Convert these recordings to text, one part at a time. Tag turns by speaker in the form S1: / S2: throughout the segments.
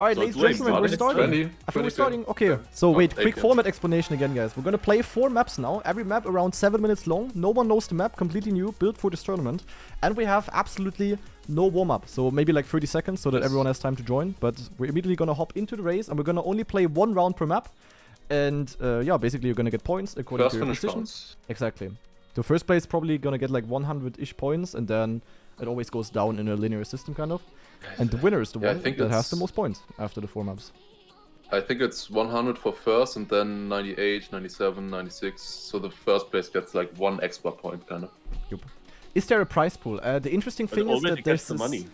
S1: Alright, ladies and gentlemen, we're starting. I think we're starting. Okay, so wait, quick format explanation again, guys. We're gonna play 4 maps now. Every map around 7 minutes long. No one knows the map, completely new, built for this tournament. And we have absolutely no warm-up. So maybe like 30 seconds so that everyone has time to join. But we're immediately gonna hop into the race and we're gonna only play 1 round per map. And yeah, basically you're gonna get points according to your position. Exactly. The first place is probably gonna get like 100-ish points, and then it always goes down in a linear system kind of. And the winner is the one that has the most points after the 4 maps.
S2: I think it's 100 for first, and then 98, 97, 96. So the first place gets like 1 extra point, kind of.
S1: Yep. Is there a prize pool? The interesting thing is that there's
S3: the money.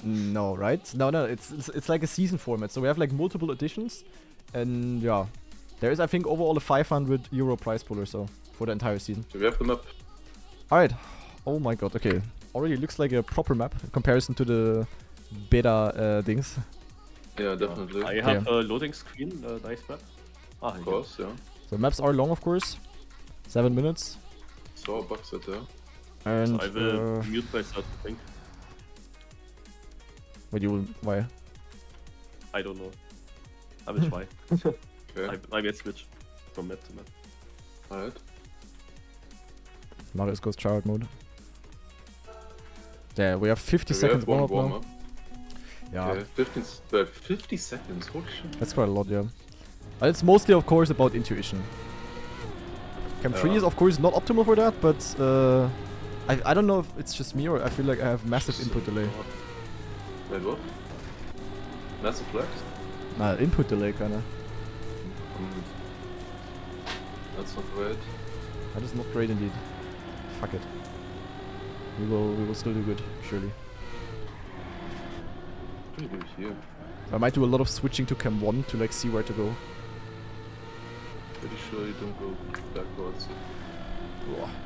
S1: No, right? No, it's like a season format. So we have like multiple editions, and yeah, there is I think overall a €500 prize pool or so for the entire season.
S2: Do we have the map?
S1: All right. Oh my god. Okay. Already looks like a proper map in comparison to the beta things.
S2: Yeah, definitely.
S3: I have a loading screen, nice map.
S2: Of course, yeah.
S1: So maps are long, of course. 7 minutes.
S2: So a box set there.
S1: And
S3: so I will mute myself, I think.
S1: But you will, why?
S3: I don't know. I will try.
S2: Okay.
S3: I will switch from map to map.
S2: Alright.
S1: Marius goes child mode. Yeah, we have 50 seconds warm-up now. Yeah.
S2: Okay, 50 seconds, holy shit.
S1: That's quite a lot, yeah. And it's mostly, of course, about intuition. Cam 3 is, of course, not optimal for that, but I don't know if it's just me or I feel like I have massive input delay.
S2: Wait, what? Massive lag?
S1: Nah, input delay, kinda.
S2: That's not great.
S1: That is not great indeed. Fuck it. We will still do good, surely.
S2: What do you do here?
S1: I might do a lot of switching to Cam 1 to like see where to go.
S2: Pretty sure you don't go backwards.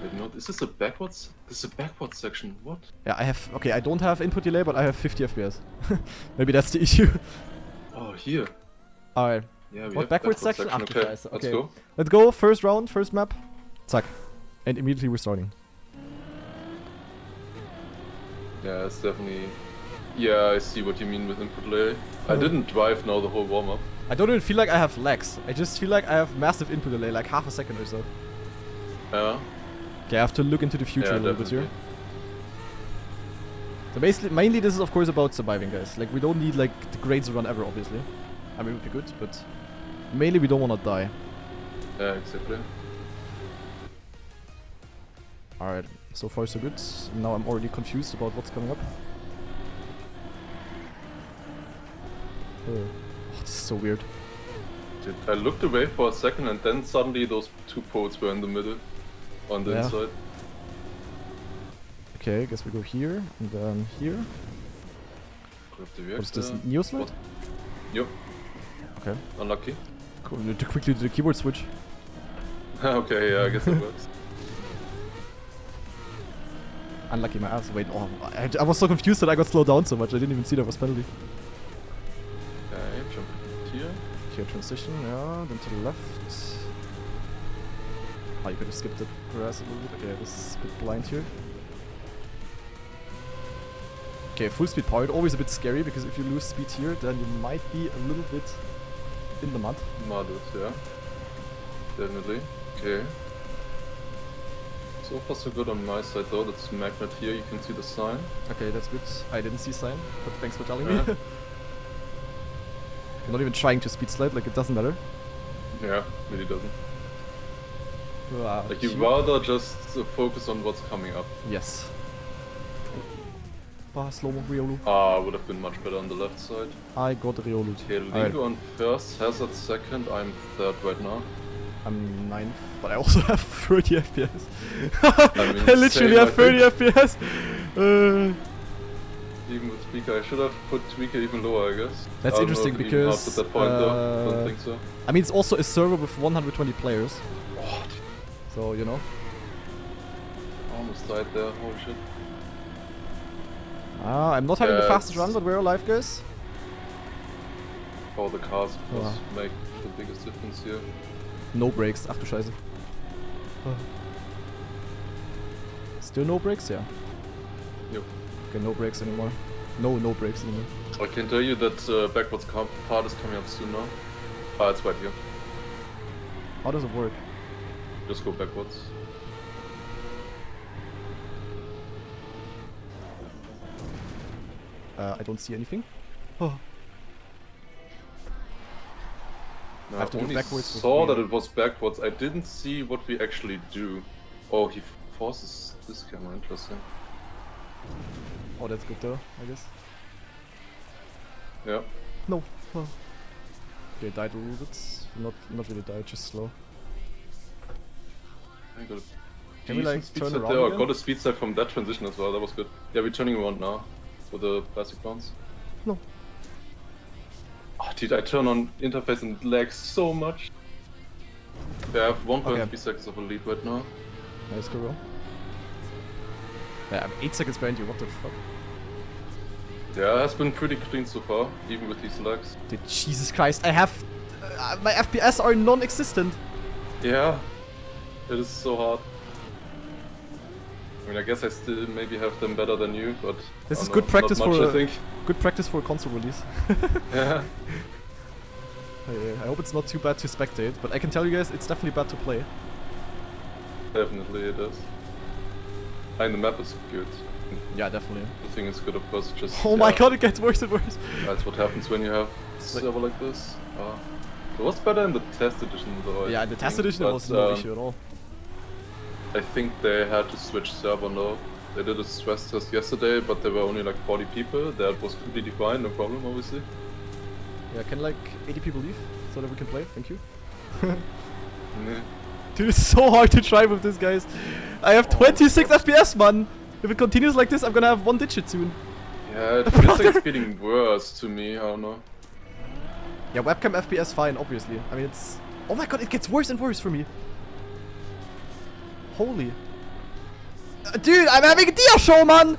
S2: Wait, no, is this a backwards? This is a backwards section, what?
S1: Yeah, I have, okay, I don't have input delay, but I have 50 FPS. Maybe that's the issue.
S2: Oh, here.
S1: Alright.
S2: Yeah, we
S1: what,
S2: have
S1: backwards section?
S2: Okay,
S1: Okay.
S2: let's go.
S1: Let's go, first round, first map. Zack. And immediately we're starting.
S2: Yeah, it's definitely... Yeah, I see what you mean with input delay. I didn't drive now the whole warm-up.
S1: I don't even feel like I have lags. I just feel like I have massive input delay, like half a second or so.
S2: Yeah.
S1: Okay, I have to look into the future a little bit
S2: definitely.
S1: here. So basically, mainly this is of course about surviving, guys. Like, we don't need like the greatest run ever, obviously. I mean, it would be good, but mainly we don't want to die.
S2: Yeah, exactly.
S1: Alright, so far so good. Now I'm already confused about what's coming up. Oh, this is so weird.
S2: Dude, I looked away for a second and then suddenly those 2 poles were in the middle. On the inside.
S1: Okay, I guess we go here and then here. What's this? Neoslide?
S2: Yep.
S1: Okay.
S2: Unlucky.
S1: Cool. We need to quickly do the keyboard switch.
S2: Okay, yeah, I guess that works.
S1: Unlucky my ass. Wait, oh, I was so confused that I got slowed down so much. I didn't even see that was penalty.
S2: Okay, jump here.
S1: Here, transition, yeah, then to the left. Oh, you could have skipped the grass a little bit. Okay, this is a bit blind here. Okay, full speed powered, always a bit scary because if you lose speed here, then you might be a little bit in the mud.
S2: Mudded, yeah. Definitely. Okay. So far so good on my side though, that's magnet here, you can see the sign.
S1: Okay, that's good. I didn't see sign, but thanks for telling me. I'm not even trying to speed slide, like it doesn't matter.
S2: Yeah, really doesn't. Like you
S1: shoot.
S2: rather just focus on what's coming up.
S1: Yes. Slow-mo Riolu.
S2: Would have been much better on the left side.
S1: I got Riolu.
S2: Okay, Lingo on first, Hazard second, I'm third right now.
S1: I'm 9th, but I also have 30 FPS.
S2: I mean,
S1: I literally have 30 FPS.
S2: Even with Tweaker, I should have put Tweaker even lower, I guess.
S1: That's interesting because
S2: at that point, though. Don't think so.
S1: I mean, it's also a server with 120 players.
S2: Oh,
S1: so, you know.
S2: Almost died there, holy shit.
S1: I'm not having the fastest run, but we're alive, guys.
S2: Oh, the cars must make the biggest difference here.
S1: No brakes, ach du Scheiße. Still no brakes, yeah.
S2: Yep.
S1: Okay, no brakes anymore. No brakes anymore.
S2: I can tell you that backwards part is coming up soon now. Ah, it's right here.
S1: How does it work?
S2: Just go backwards.
S1: I don't see anything. Oh.
S2: No,
S1: I have to
S2: I
S1: do
S2: only
S1: backwards with
S2: saw
S1: wheel.
S2: that it was backwards. I didn't see what we actually do. Oh, he forces this camera. Interesting.
S1: Oh, that's good though, I guess.
S2: Yeah.
S1: No. Oh. Okay, died a little bit. Not really died, just slow.
S2: I got a
S1: Can we, like,
S2: speed
S1: turn
S2: set
S1: around
S2: there. I
S1: again?
S2: got a speed set from that transition as well. That was good. Yeah, we're turning around now for the plastic bounce.
S1: No.
S2: Oh, dude, I turn on interface and it lags so much. They have 1.3
S1: Okay.
S2: seconds of a lead right now.
S1: Nice go. Yeah, I'm 8 seconds behind you, what the fuck?
S2: Yeah, it has been pretty clean so far, even with these lags.
S1: Dude, Jesus Christ, I have... my FPS are non-existent.
S2: Yeah, it is so hard. I mean, I guess I still maybe have them better than you, but
S1: This
S2: I
S1: is
S2: don't
S1: good
S2: know,
S1: practice
S2: not much,
S1: for
S2: I think.
S1: Good practice for a console release.
S2: Yeah.
S1: I hope it's not too bad to spectate, but I can tell you guys, it's definitely bad to play.
S2: Definitely it is. And the map is good.
S1: Yeah, definitely.
S2: The thing is good, of course, just...
S1: Oh my god, it gets worse and worse.
S2: That's what happens when you have a server like this. It was better in the test edition though.
S1: Yeah, in the test edition it was no issue at all.
S2: I think they had to switch server now. They did a stress test yesterday, but there were only like 40 people. That was completely fine, no problem, obviously.
S1: Yeah, can like 80 people leave so that we can play? Thank you.
S2: Yeah.
S1: Dude, it's so hard to try with this, guys. I have 26 FPS, man. If it continues like this, I'm gonna have 1 digit soon.
S2: Yeah, it feels like it's getting worse to me, I don't know.
S1: Yeah, webcam FPS fine, obviously. I mean, it's... Oh my god, it gets worse and worse for me. Holy. Dude, I'm having a deer show, man!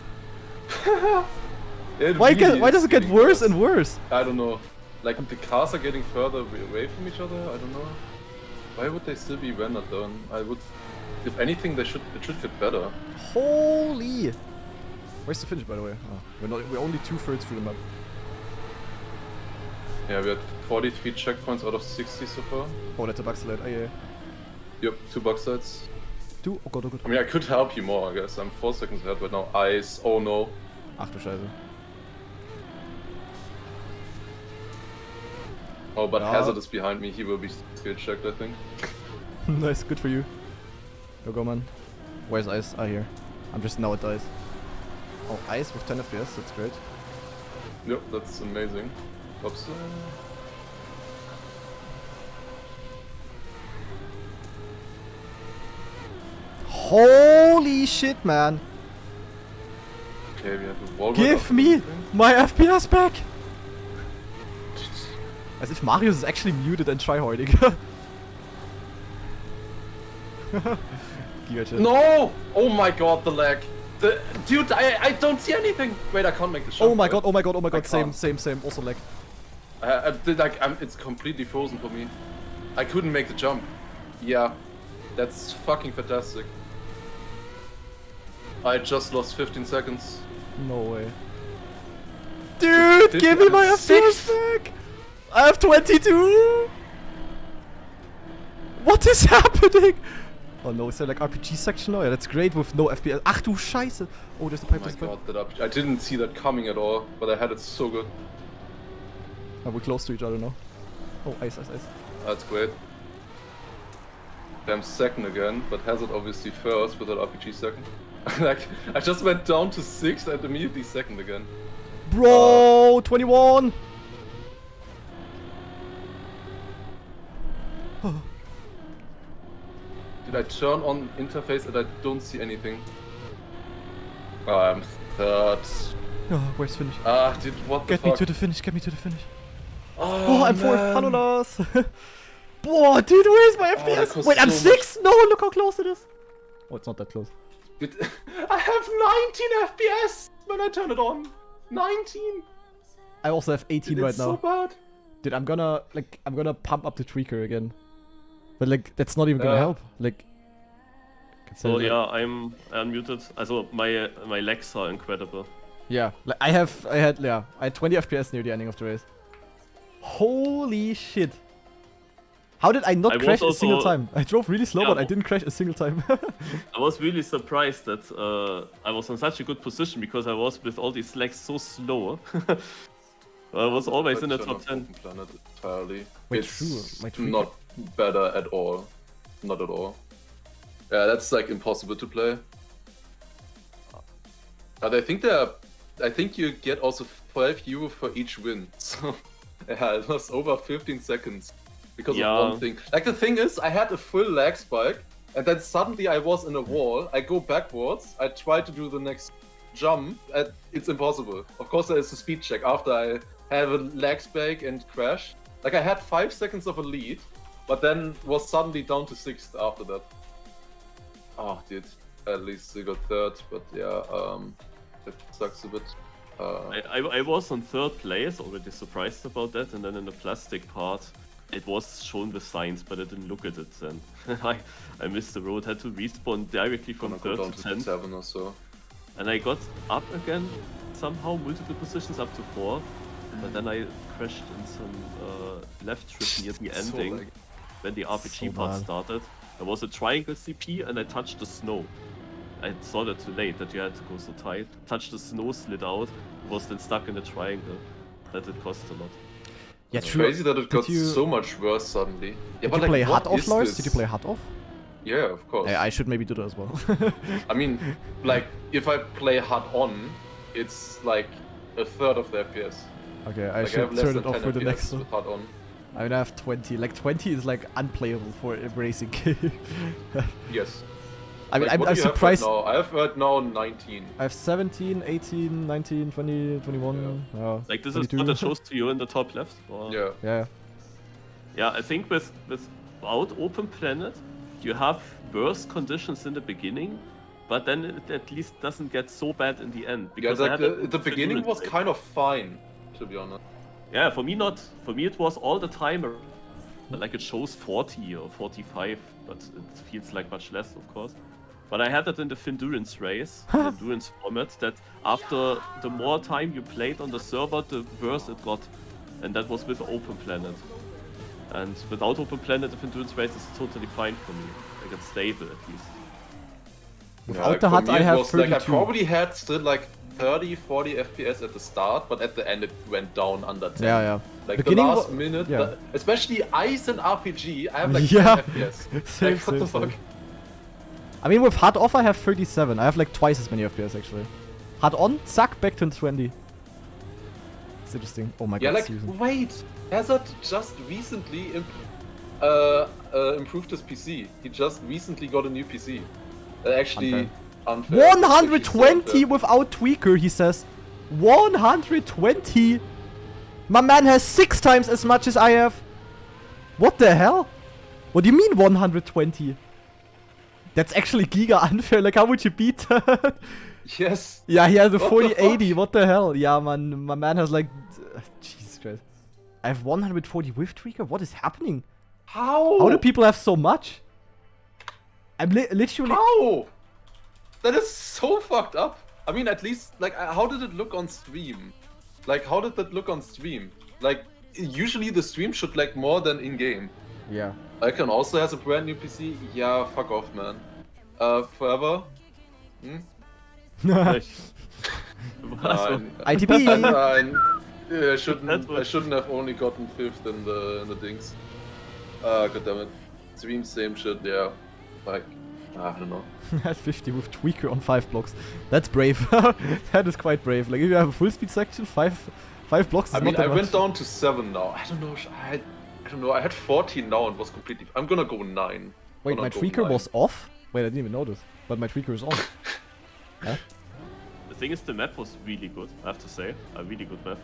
S1: Why does it get worse and worse?
S2: I don't know. Like, the cars are getting further away from each other, I don't know. Why would they still be rendered down? I would... If anything, it should get better.
S1: Holy! Where's the finish, by the way? Oh, we're only 2/3 through the map.
S2: Yeah, we had 43 checkpoints out of 60 so far.
S1: Oh, that's a bug slide. Oh, yeah.
S2: Yep, 2 box sides.
S1: 2? Oh god, oh god.
S2: I mean, I could help you more, I guess. I'm 4 seconds ahead right now. Ice. Oh no.
S1: Ach du Scheiße.
S2: Oh, but
S1: Ja.
S2: Hazard is behind me. He will be skill checked, I think.
S1: Nice, good for you. Go, man. Where's Ice? Ah, here. I'm just now at Ice. Oh, Ice with 10 FPS, that's great.
S2: Yep, that's amazing. Oops.
S1: Holy shit, man.
S2: Okay, we have a wall.
S1: Give me my FPS back! As if Marius is actually muted and tryharding.
S2: No! Oh my god, the lag. Dude, I don't see anything. Wait, I can't make the shot.
S1: Oh my god, oh my god, oh my god,
S2: I
S1: same,
S2: can't.
S1: also lag.
S2: It's completely frozen for me. I couldn't make the jump. Yeah, that's fucking fantastic. I just lost 15 seconds.
S1: No way. Dude, give me my FPS back! I have 22! What is happening? Oh no, is there like RPG section now? Yeah, that's great with no FPS. Ach du Scheiße! Oh, there's the pipe.
S2: Oh my god, that up. I didn't see that coming at all, but I had it so good.
S1: Oh, we're close to each other now. Oh, ice.
S2: That's great. I'm second again, but Hazard obviously first with that RPG second. Like, I just went down to 6th and immediately second again.
S1: Bro, 21!
S2: Did I turn on interface and I don't see anything? Oh, I'm third.
S1: Oh, where's finish?
S2: Dude, what the
S1: Get
S2: fuck?
S1: me to the finish, get me to the finish.
S2: Oh,
S1: I'm
S2: man.
S1: fourth. Hello, Lars. Boah, dude, where's my
S2: that
S1: FPS?
S2: cost
S1: Wait, I'm
S2: so
S1: 6? No, look how close it is. Oh, it's not that close.
S2: Dude, I have 19 FPS when I turn it on. 19.
S1: I also have 18
S2: Dude,
S1: right
S2: it's
S1: now.
S2: so bad.
S1: Dude, I'm gonna pump up the tweaker again. But like, that's not even gonna help. Like,
S3: So yeah, I'm unmuted. Also my legs are incredible.
S1: Yeah, like I had 20 FPS near the ending of the race. Holy shit! How did I not crash a single time? I drove really slow, but I didn't crash a single time.
S3: I was really surprised that I was in such a good position because I was with all these legs so slow. I was always in the top 10.
S2: Planet entirely.
S1: Wait,
S2: it's
S1: true.
S2: not better at all. Not at all. Yeah, that's like impossible to play. But I think you get also €5 for each win. So yeah, it was over 15 seconds because of one thing. Like the thing is, I had a full lag spike, and then suddenly I was in a wall. I go backwards. I try to do the next jump, and it's impossible. Of course, there is a speed check after I have a lag spike and crash. Like I had 5 seconds of a lead, but then was suddenly down to 6th after that. Oh, dude. At least I got 3rd, but yeah, that sucks a bit.
S3: I was on 3rd place, already surprised about that, and then in the plastic part, it was shown with signs, but I didn't look at it then. I missed the road, had to respawn directly from 3rd to 10th.
S2: 7 or so.
S3: And I got up again, somehow, multiple positions up to 4th, but then I crashed in some left trip near the ending, when the RPG part started. There was a triangle CP and I touched the snow. I saw that too late, that you had to go so tight. Touched the snow, slid out, was then stuck in the triangle. That it cost a lot.
S1: Yeah,
S2: It's
S1: true.
S2: crazy that it got so much worse suddenly. Yeah,
S1: Did you play hard off, Lars? Did you play hard off?
S2: Yeah, of course.
S1: Yeah, I should maybe do that as well.
S2: I mean, like, if I play hard on, it's like a third of the FPS.
S1: Okay, I
S2: Like,
S1: should
S2: have less
S1: turn
S2: than
S1: it off
S2: 10
S1: for the
S2: FPS
S1: next one.
S2: with hard on.
S1: I mean, I have 20. Like, 20 is like unplayable for a racing game.
S2: Yes.
S1: I mean,
S2: Like, what
S1: I'm
S2: do you have
S1: surprised.
S2: right now? I have right now 19.
S1: I have 17, 18, 19, 20, 21. Yeah.
S3: Like this
S1: 22.
S3: is what it shows to you in the top left? Or...
S2: Yeah.
S1: Yeah.
S3: Yeah, I think without Open Planet, you have worse conditions in the beginning, but then it at least doesn't get so bad in the end.
S2: Because
S3: I
S2: like
S3: had
S2: the beginning was kind of fine, to be honest.
S3: Yeah, for me not. For me it was all the time, like it shows 40 or 45, but it feels like much less, of course. But I had it in the Findurance race, the endurance format, that after the more time you played on the server, the worse it got. And that was with Open Planet. And without Open Planet, the Findurance race is totally fine for me. Like it's stable at least.
S1: Without
S2: like
S1: the
S2: for
S1: HUD,
S2: me
S1: I
S2: it
S1: have
S2: was
S1: 32.
S2: like I probably had still like 30, 40 FPS at the start, but at the end it went down under 10.
S1: Yeah, yeah.
S2: Like
S1: Beginning
S2: the last minute,
S1: yeah.
S2: especially Ice and RPG, I have like
S1: Yeah.
S2: 10 FPS.
S1: Same,
S2: Like, what the
S1: same,
S2: fuck?
S1: same. I mean, with HUD off, I have 37. I have like twice as many FPS actually. HUD on, suck back to 20. It's interesting. Oh my
S2: Yeah,
S1: god,
S2: like,
S1: Susan.
S2: wait! Hazard just recently improved his PC. He just recently got a new PC. Actually, unfair.
S1: 120 without tweaker, he says. 120? My man has 6 times as much as I have. What the hell? What do you mean 120? That's actually giga unfair. Like, how would you beat that?
S2: Yes.
S1: Yeah, he has a
S2: What the
S1: 4080. What the hell? Yeah, man. My man has like... Jesus Christ. I have 140 with tweaker? What is happening?
S2: How?
S1: How do people have so much? I'm literally...
S2: How? That is so fucked up. I mean, at least, like, how did it look on stream? Like, how did that look on stream? Like, usually the stream should lag more than in-game.
S1: Yeah.
S2: Icon also has a brand new PC. Yeah, fuck off, man. Forever? Hmm?
S3: Was?
S2: Nein.
S1: ITP!
S2: Nein. Yeah, I shouldn't have only gotten 5th in the dings. Goddammit. Stream, same shit, yeah. Like, I don't know.
S1: At 50 with tweaker on 5 blocks. That's brave. That is quite brave. Like, if you have a full speed section, 5 blocks is
S2: I mean,
S1: not that
S2: I went
S1: much.
S2: down to 7 now. I don't know. I don't know. I had 14 now and was completely. I'm gonna go 9.
S1: Wait, my tweaker was off? Wait, I didn't even notice. But my tweaker is on. Huh?
S3: The thing is, the map was really good, I have to say. A really good map.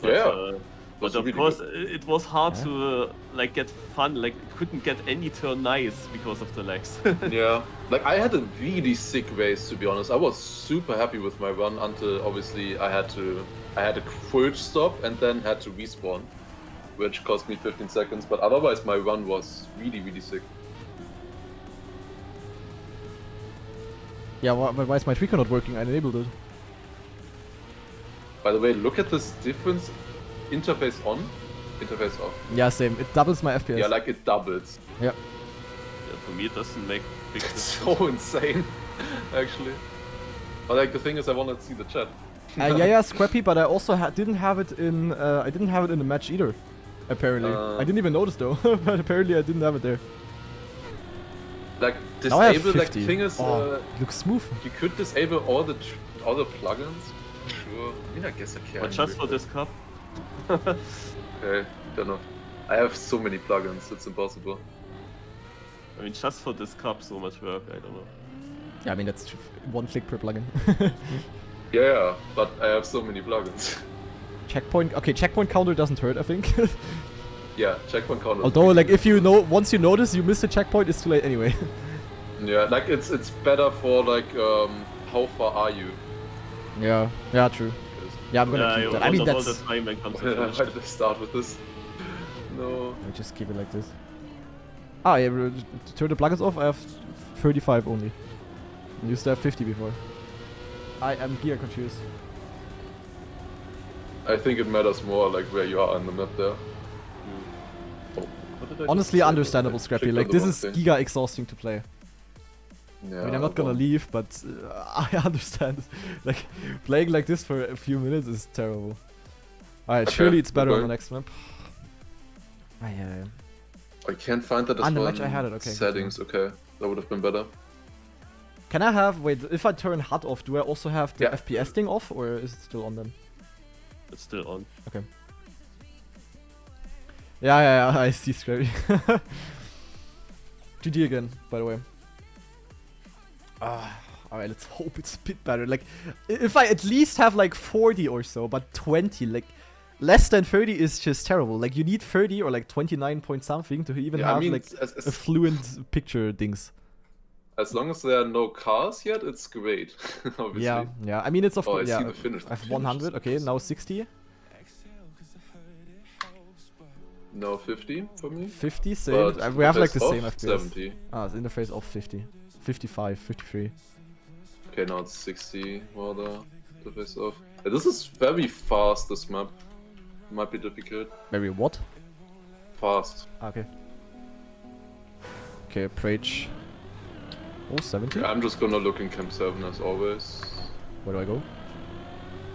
S2: Yeah.
S3: But of
S2: really
S3: course,
S2: good.
S3: it was hard to like get fun. Like, couldn't get any turn nice because of the lags.
S2: Yeah. Like, I had a really sick race, to be honest. I was super happy with my run until obviously I had a full stop and then had to respawn, which cost me 15 seconds. But otherwise, my run was really, really sick.
S1: Yeah, why is my tweaker not working? I enabled it.
S2: By the way, look at this difference. Interface on, interface off.
S1: Yeah, same. It doubles my FPS.
S2: Yeah, like it doubles.
S1: Yep.
S3: Yeah, for me, it doesn't make big
S2: It's
S3: difference.
S2: so insane, actually. But like the thing is, I want to see the chat.
S1: Yeah, Scrappy, but I also didn't have it in. I didn't have it in the match either. Apparently, I didn't even notice though. But apparently, I didn't have it there.
S2: Like
S1: Now I have
S2: disable. Like
S1: 50.
S2: the thing is,
S1: Looks smooth.
S2: you could disable all the plugins. Sure. I mean, I guess I can.
S3: But just for this cup.
S2: Okay, don't know. I have so many plugins. It's impossible.
S3: I mean, just for this cup, so much work. I don't know.
S1: Yeah, I mean that's one click per plugin.
S2: Yeah, but I have so many plugins.
S1: Checkpoint. Okay, checkpoint counter doesn't hurt. I think.
S2: Yeah, checkpoint counter.
S1: Although, like, if you know, once you notice you missed a checkpoint, it's too late anyway.
S2: Yeah, like it's better for like how far are you?
S1: Yeah. Yeah. True. Yeah, I'm gonna keep that. I mean
S3: all
S1: that's.
S3: the time when comes to
S2: Why
S3: finish.
S2: did I start with this? No.
S1: I just keep it like this. Ah, yeah. To turn the plugins off, I have 35 only. I used to have 50 before. I am gear confused.
S2: I think it matters more like where you are on the map there. Oh, what did I
S1: Honestly,
S2: just say?
S1: understandable,
S2: I
S1: Scrappy.
S2: clicked
S1: Like
S2: on the
S1: this
S2: wrong
S1: is
S2: thing.
S1: giga exhausting to play.
S2: Yeah,
S1: I mean, I'm not gonna leave, but I understand. Like, playing like this for a few minutes is terrible. Alright,
S2: Okay,
S1: surely it's better on
S2: okay.
S1: the next map. Ah, yeah.
S2: I can't find that as
S1: On the
S2: well
S1: match I had it, okay, good
S2: settings, okay. That would have been better.
S1: Can I have, wait, if I turn HUD off, do I also have the
S2: Yeah.
S1: FPS thing off, or is it still on then?
S3: It's still on.
S1: Okay. Yeah, I see Scrappy. GG again, by the way. Alright, let's hope it's a bit better. Like, if I at least have like 40 or so, but 20, like, less than 30 is just terrible. Like, you need 30 or like 29 point something to even
S2: Yeah,
S1: have
S2: I mean,
S1: like a fluent picture things.
S2: as long as there are no cars yet, it's great. Obviously.
S1: Yeah. I mean, it's of
S2: Oh, I
S1: course, yeah.
S2: see the finish.
S1: I have 100, okay, now 60.
S2: No 50 for me.
S1: 50, same.
S2: But
S1: We have like the
S2: interface
S1: same
S2: off,
S1: FPS.
S2: 70.
S1: Ah, it's interface of 50. 55, 53.
S2: Okay, now it's 60 more the interface off. This is very fast, this map. Might be difficult.
S1: Maybe what?
S2: Fast.
S1: Okay. Okay, Prage. Oh, 70?
S2: I'm just gonna look in Camp 7 as always.
S1: Where do I go?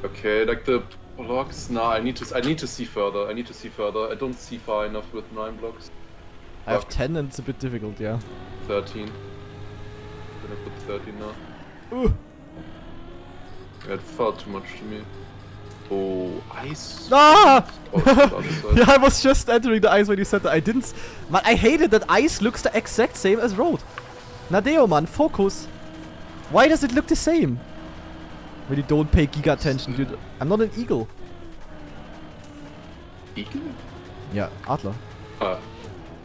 S2: Okay, like the blocks. Nah, I need to see further. I don't see far enough with 9 blocks.
S1: I have
S2: Fuck.
S1: 10 and it's a bit difficult, yeah.
S2: 13. Gonna put 13 now.
S1: Ooh.
S2: Yeah, it felt too much to me. Oh, ice.
S1: Ah!
S2: Oh, it's on the other side.
S1: Yeah, I was just entering the ice when you said that. I didn't. Man, I hated that ice looks the exact same as road. Nadeo, man, focus. Why does it look the same? Really don't pay giga attention, dude. I'm not an eagle.
S2: Eagle?
S1: Yeah, Adler.
S2: Ah.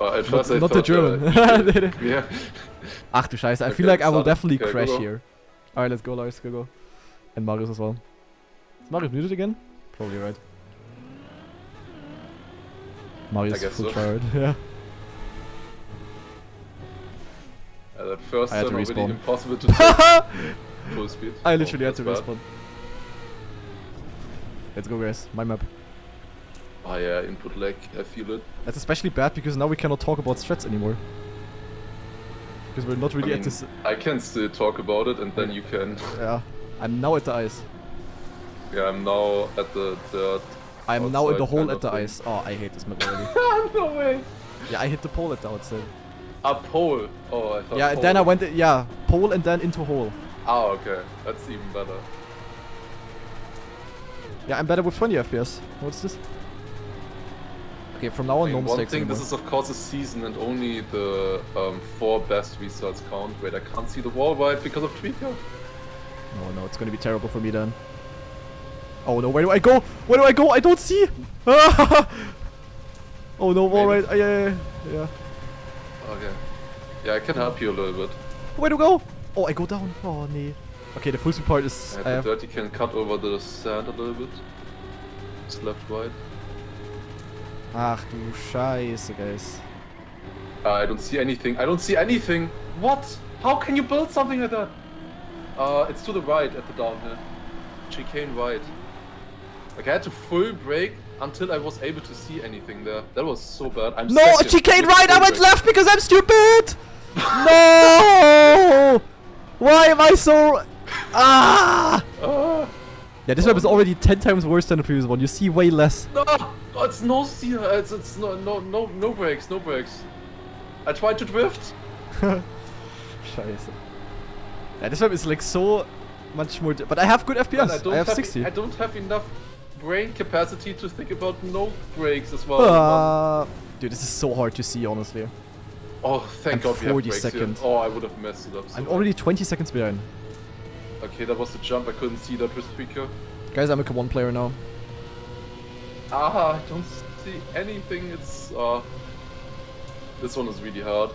S2: At first I
S1: Not the
S2: thought,
S1: German.
S2: yeah.
S1: Ach du Scheiße, I
S2: Okay,
S1: feel like I will
S2: started.
S1: definitely
S2: Okay,
S1: crash
S2: go.
S1: here. Alright, let's go, Lars, go. And Marius as well. Is Marius muted again? Probably right. Marius
S2: guess
S1: full
S2: so.
S1: tryhard, yeah.
S2: At first
S1: I had to
S2: time already
S1: respawn.
S2: impossible to take full speed.
S1: I literally had
S2: that's
S1: to
S2: bad.
S1: respawn. Let's go, guys. My map.
S2: Oh yeah, input lag, I feel it.
S1: That's especially bad because now we cannot talk about strats anymore. Because we're not really
S2: I
S1: at
S2: mean,
S1: this.
S2: I can still talk about it and then you can.
S1: Yeah. I'm now at the ice.
S2: Yeah, I'm now at the dirt.
S1: I'm now in the
S2: outside
S1: hole
S2: kind
S1: at
S2: of
S1: the
S2: thing.
S1: ice. Oh, I hate this map already.
S2: No way!
S1: Yeah, I hit the pole at the outside.
S2: A pole! Oh, I thought
S1: Yeah,
S2: pole.
S1: then I went. Yeah, pole and then into hole.
S2: Ah, okay. That's even better.
S1: Yeah, I'm better with 20 FPS. What's this? Okay, from now on,
S2: I
S1: no
S2: mean, one
S1: mistakes
S2: thing,
S1: anymore.
S2: this is of course a season and only the 4 best results count. Wait, I can't see the wall right because of Tweaker.
S1: No, it's gonna be terrible for me then. Oh no, where do I go? Where do I go? I don't see! Oh no, wall right.
S2: Maybe.
S1: Yeah.
S2: Okay. Yeah, I can help you a little bit.
S1: Where do I go? Oh, I go down. Oh, nee. Okay, the full speed part is.
S2: Yeah, the dirty can cut over the sand a little bit. It's left, right.
S1: Ach du Scheiße, guys.
S2: I don't see anything. I don't see anything. What? How can you build something like that? It's to the right at the downhill. Chicane right. Like I had to full brake until I was able to see anything there. That was so bad. I'm
S1: No,
S2: second
S1: chicane
S2: with
S1: right! I
S2: full
S1: went
S2: brake.
S1: left because I'm stupid! No! Why am I so... Ah! Yeah, this map is already 10 times worse than the previous one. You see way less.
S2: No, it's no steer. It's no brakes, no brakes. I tried to drift.
S1: Scheiße. Yeah, this map is like so much more... But I have good FPS. I have 60.
S2: I don't have enough brain capacity to think about no brakes as well.
S1: Dude, this is so hard to see, honestly.
S2: Oh, thank God we have
S1: 40
S2: brakes here.
S1: seconds.
S2: Oh, I would have messed it up. So
S1: I'm
S2: bad.
S1: already 20 seconds behind.
S2: Okay, that was the jump. I couldn't see that with speaker.
S1: Guys, I'm a K1 player now.
S2: I don't see anything. It's this one is really hard.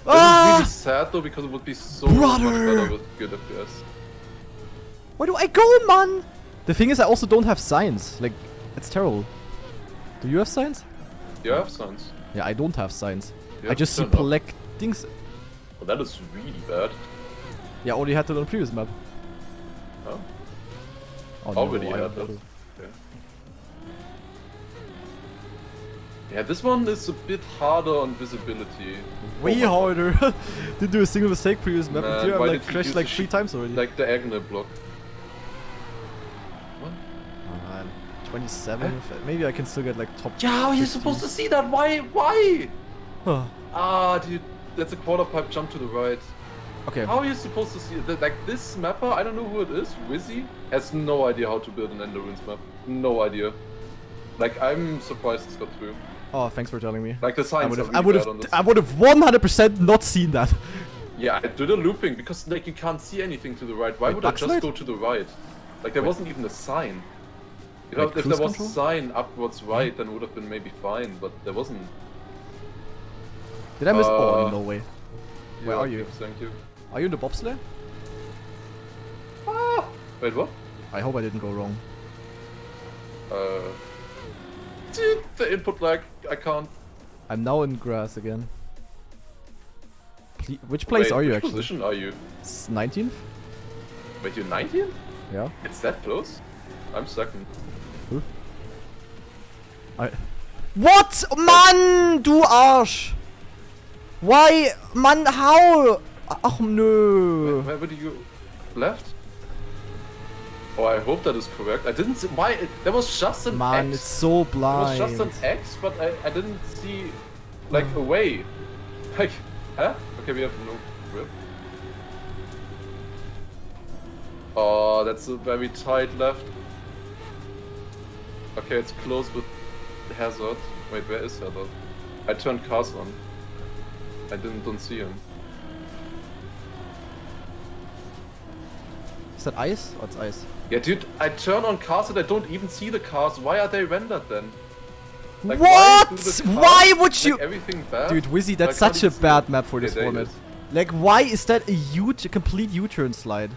S2: This is really sad though because it would be so much better with good FPS.
S1: Where do I go, man? The thing is, I also don't have signs. Like, it's terrible. Do you have signs?
S2: You have signs.
S1: Yeah, I don't have signs.
S2: Yeah,
S1: I just see
S2: fair enough.
S1: black things.
S2: Well, that is really bad.
S1: Yeah, I already had that on the previous map.
S2: Oh.
S1: Oh,
S2: Already
S1: I
S2: had
S1: don't
S2: that.
S1: know.
S2: Yeah, this one is a bit harder on visibility.
S1: Way harder. Didn't do a single mistake previous map.
S2: Man,
S1: With you,
S2: why
S1: I'm
S2: did
S1: like
S2: you
S1: crashed
S2: use
S1: like
S2: the
S1: 3 times already.
S2: Like diagonal block. What?
S1: Oh, man. 27th. Maybe I can still get like top.
S2: Yeah, how are you
S1: 50.
S2: supposed to see that? Why?
S1: Huh.
S2: Ah, dude, that's a quarter pipe jump to the right.
S1: Okay.
S2: How are you supposed to see it? Like this mapper, I don't know who it is, Wizzy, has no idea how to build an endurance map. No idea. Like I'm surprised it's got through.
S1: Oh, thanks for telling me.
S2: Like the signs
S1: I would have 100% not seen that.
S2: Yeah, I did a looping because like you can't see anything to the right. Why
S1: Wait,
S2: would I just
S1: backslide?
S2: go to the right? Like there wasn't even a sign. You know,
S1: Like
S2: if
S1: cruise
S2: there was
S1: control?
S2: a sign upwards right, then it would have been maybe fine, but there wasn't.
S1: Did I miss? Oh, no way. Where
S2: Yeah,
S1: are you?
S2: Thank you.
S1: Are you in the bobsleigh?
S2: Ah! Wait, what?
S1: I hope I didn't go wrong.
S2: Dude, the input lag, I can't.
S1: I'm now in grass again. Which place
S2: Wait,
S1: are you
S2: which
S1: actually?
S2: position are you?
S1: 19th?
S2: Wait, you're 19th?
S1: Yeah.
S2: It's that close? I'm second.
S1: What? Mann, du Arsch! Why? Mann, how? Ach, nö.
S2: Where did you left? Oh, I hope that is correct. I didn't see why there was just an
S1: Man,
S2: X.
S1: it's so
S2: There was
S1: blind.
S2: just an X, but I didn't see like a way. Like, huh? Okay, we have no grip. Oh, that's a very tight left. Okay, it's close with Hazard. Wait, where is Hazard? I turned cars on. I don't see him.
S1: Is that ice? Oh, it's ice.
S2: Yeah, dude, I turn on cars and I don't even see the cars. Why are they rendered then? Like,
S1: What?
S2: do the cars
S1: Why would
S2: make
S1: you-
S2: everything bad?
S1: Dude, Wizzy, that's
S2: Like, how
S1: such
S2: do
S1: a
S2: you see
S1: bad
S2: it?
S1: map for this
S2: there it
S1: format.
S2: is.
S1: Like, why is that a complete U-turn slide?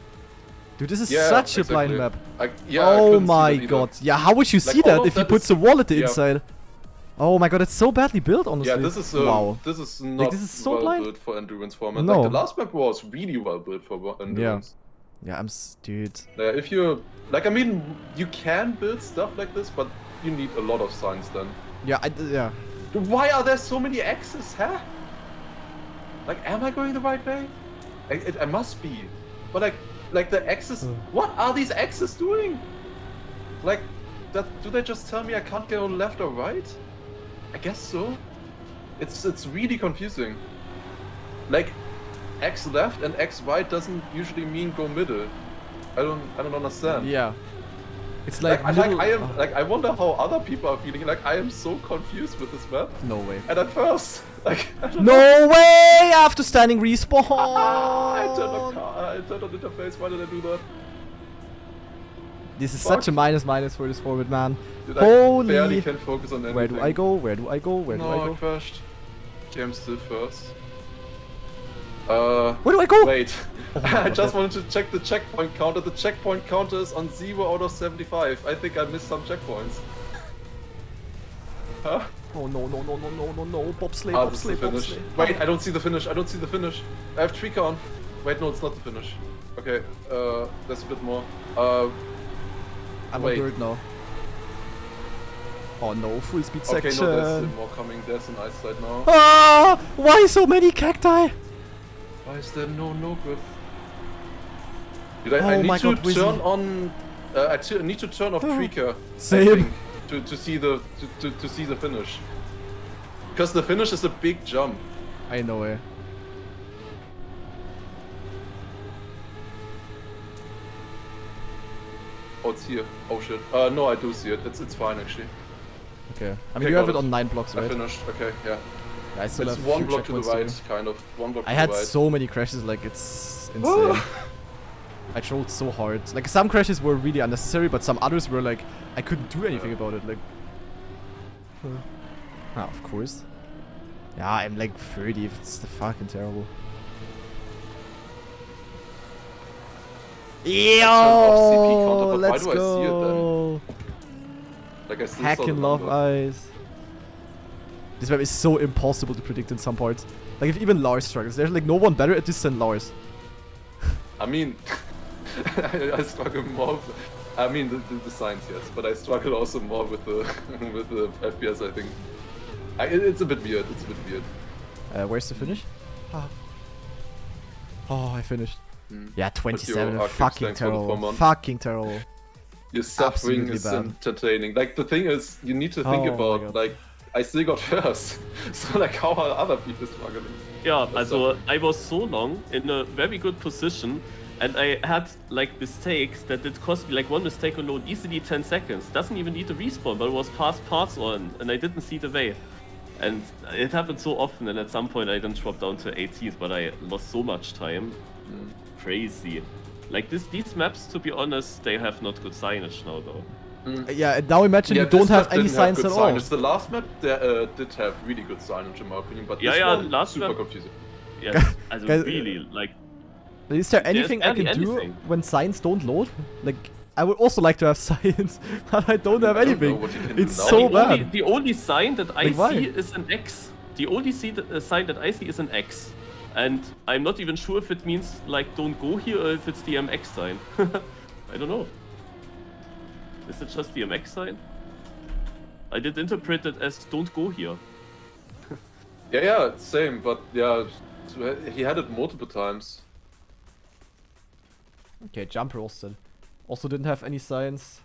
S1: Dude, this is
S2: Yeah,
S1: such a
S2: exactly.
S1: blind map.
S2: I
S1: Oh
S2: couldn't see
S1: my
S2: that either.
S1: god. Yeah, how would you see
S2: Like, all
S1: that
S2: of
S1: if he
S2: that
S1: puts
S2: is-
S1: a wall at the
S2: yeah.
S1: inside? Oh my god, it's so badly built, honestly.
S2: Yeah, this is
S1: wow.
S2: this is not
S1: this is so
S2: well
S1: blind.
S2: built for endurance format.
S1: No.
S2: Like the last map was really well built for endurance.
S1: Yeah, dude.
S2: If you like, I mean, you can build stuff like this, but you need a lot of signs then.
S1: Yeah, yeah.
S2: Why are there so many X's, huh? Like, am I going the right way? I must be. But like the X's, what are these X's doing? Like, do they just tell me I can't go left or right? I guess so. It's really confusing. Like, X left and X right doesn't usually mean go middle. I don't understand.
S1: Yeah. It's like,
S2: I wonder how other people are feeling. Like, I am so confused with this map.
S1: No way.
S2: And at first, like, I don't know.
S1: No way! After standing respawn!
S2: I turned on interface. Why did I do that?
S1: This is
S2: Fuck.
S1: such a minus for this format, man.
S2: Dude, I barely
S1: Holy!
S2: can focus on anything.
S1: Where do I go? Where do I go? Where do I
S2: No, I
S1: go?
S2: crashed. Okay, I'm still first.
S1: Where do I go?
S2: Wait.
S1: Oh my
S2: I
S1: God,
S2: just
S1: that-
S2: wanted to check the checkpoint counter. The checkpoint counter is on 0 out of 75. I think I missed some checkpoints. Huh?
S1: Oh no, bobsleigh,
S2: Ah, this is the
S1: bobsleigh,
S2: finish.
S1: bobsleigh.
S2: Wait, I don't see the finish. I don't see the finish. I have Trika on. Wait, no, it's not the finish. Okay, there's a bit more.
S1: I'm on dirt now. Oh no, full speed section.
S2: Okay, no, there's more coming. There's an ice slide now.
S1: Ah! Why so many cacti?
S2: Why is there no grip? Dude, I need to turn on. I need to turn off Tweaker.
S1: Same.
S2: To see the finish. Because the finish is a big jump.
S1: I know it.
S2: Oh, it's here. Oh shit. No, I do see it. It's fine actually.
S1: Okay. I mean, you have it on 9 blocks, right?
S2: I finished. Okay, yeah.
S1: I still
S2: it's
S1: have
S2: one block to the right,
S1: too.
S2: kind of. One block to
S1: I
S2: the
S1: had
S2: right.
S1: so many crashes, like it's insane. I trolled so hard. Like some crashes were really unnecessary, but some others were like I couldn't do anything about it. Like, ah, of course. Yeah, I'm like 30. It's fucking terrible. Yo, let's
S2: Why do
S1: go.
S2: I see it then? Like I still
S1: Hack
S2: saw the
S1: and love
S2: number.
S1: eyes. This map is so impossible to predict in some parts. Like if even Lars struggles, there's like no one better at this than Lars.
S2: I mean, I struggle more. I mean the science, yes, but I struggle also more with the with the FPS. I think it's a bit weird. It's a bit weird.
S1: Where's the finish? Oh, I finished. Yeah,
S2: But
S1: 27.
S2: your
S1: Fucking
S2: thanks for the
S1: terrible.
S2: 4 months.
S1: Fucking terrible.
S2: Your suffering
S1: Absolutely
S2: is
S1: bad.
S2: entertaining. Like the thing is, you need to think
S1: Oh my
S2: about
S1: God.
S2: like I still got first. So like how are other people struggling?
S3: Yeah, also I was so long in a very good position, and I had like mistakes that it cost me like one mistake alone easily 10 seconds. Doesn't even need to respawn, but it was fast parts on, and I didn't see the way. And it happened so often, and at some point I didn't drop down to 18th, but I lost so much time. Crazy. Like these maps, to be honest, they have not good signage now though.
S1: Yeah, and now imagine you
S2: this
S1: don't have
S2: map
S1: any
S2: didn't
S1: signs
S2: good
S1: at all.
S2: signage. The last map did have really good signage in my opinion, but this one
S3: last
S2: super
S3: map-
S2: confusing.
S3: Yes, also
S1: Guys,
S3: really, like,
S1: Is there anything I
S3: barely
S1: can do
S3: anything.
S1: when signs don't load? Like, I would also like to have signs, but I don't have
S2: I don't know
S1: anything.
S2: what you can do
S1: It's
S2: now.
S1: so
S3: the only,
S1: bad.
S3: the only sign that I
S1: Like, why?
S3: see is an X. The only sign that I see is an X. And I'm not even sure if it means, like, don't go here or if it's the MX sign. I don't know. Is it just the MX sign? I did interpret it as don't go here.
S2: Yeah, same, but yeah, he had it multiple times.
S1: Okay, jump roasted. Also didn't have any signs.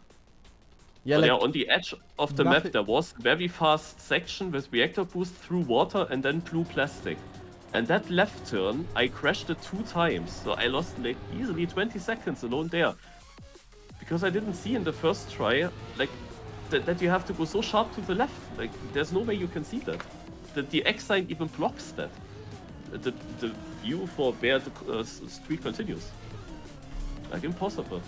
S1: Yeah,
S3: But
S1: like,
S3: yeah, on the edge of the map
S1: nothing-
S3: there was a very fast section with reactor boost through water and then blue plastic. And that left turn, I crashed it 2 times, so I lost like easily 20 seconds alone there. Because I didn't see in the first try, like, that you have to go so sharp to the left. Like, there's no way you can see that. The X sign even blocks that. The view for where the streak continues. Like, impossible.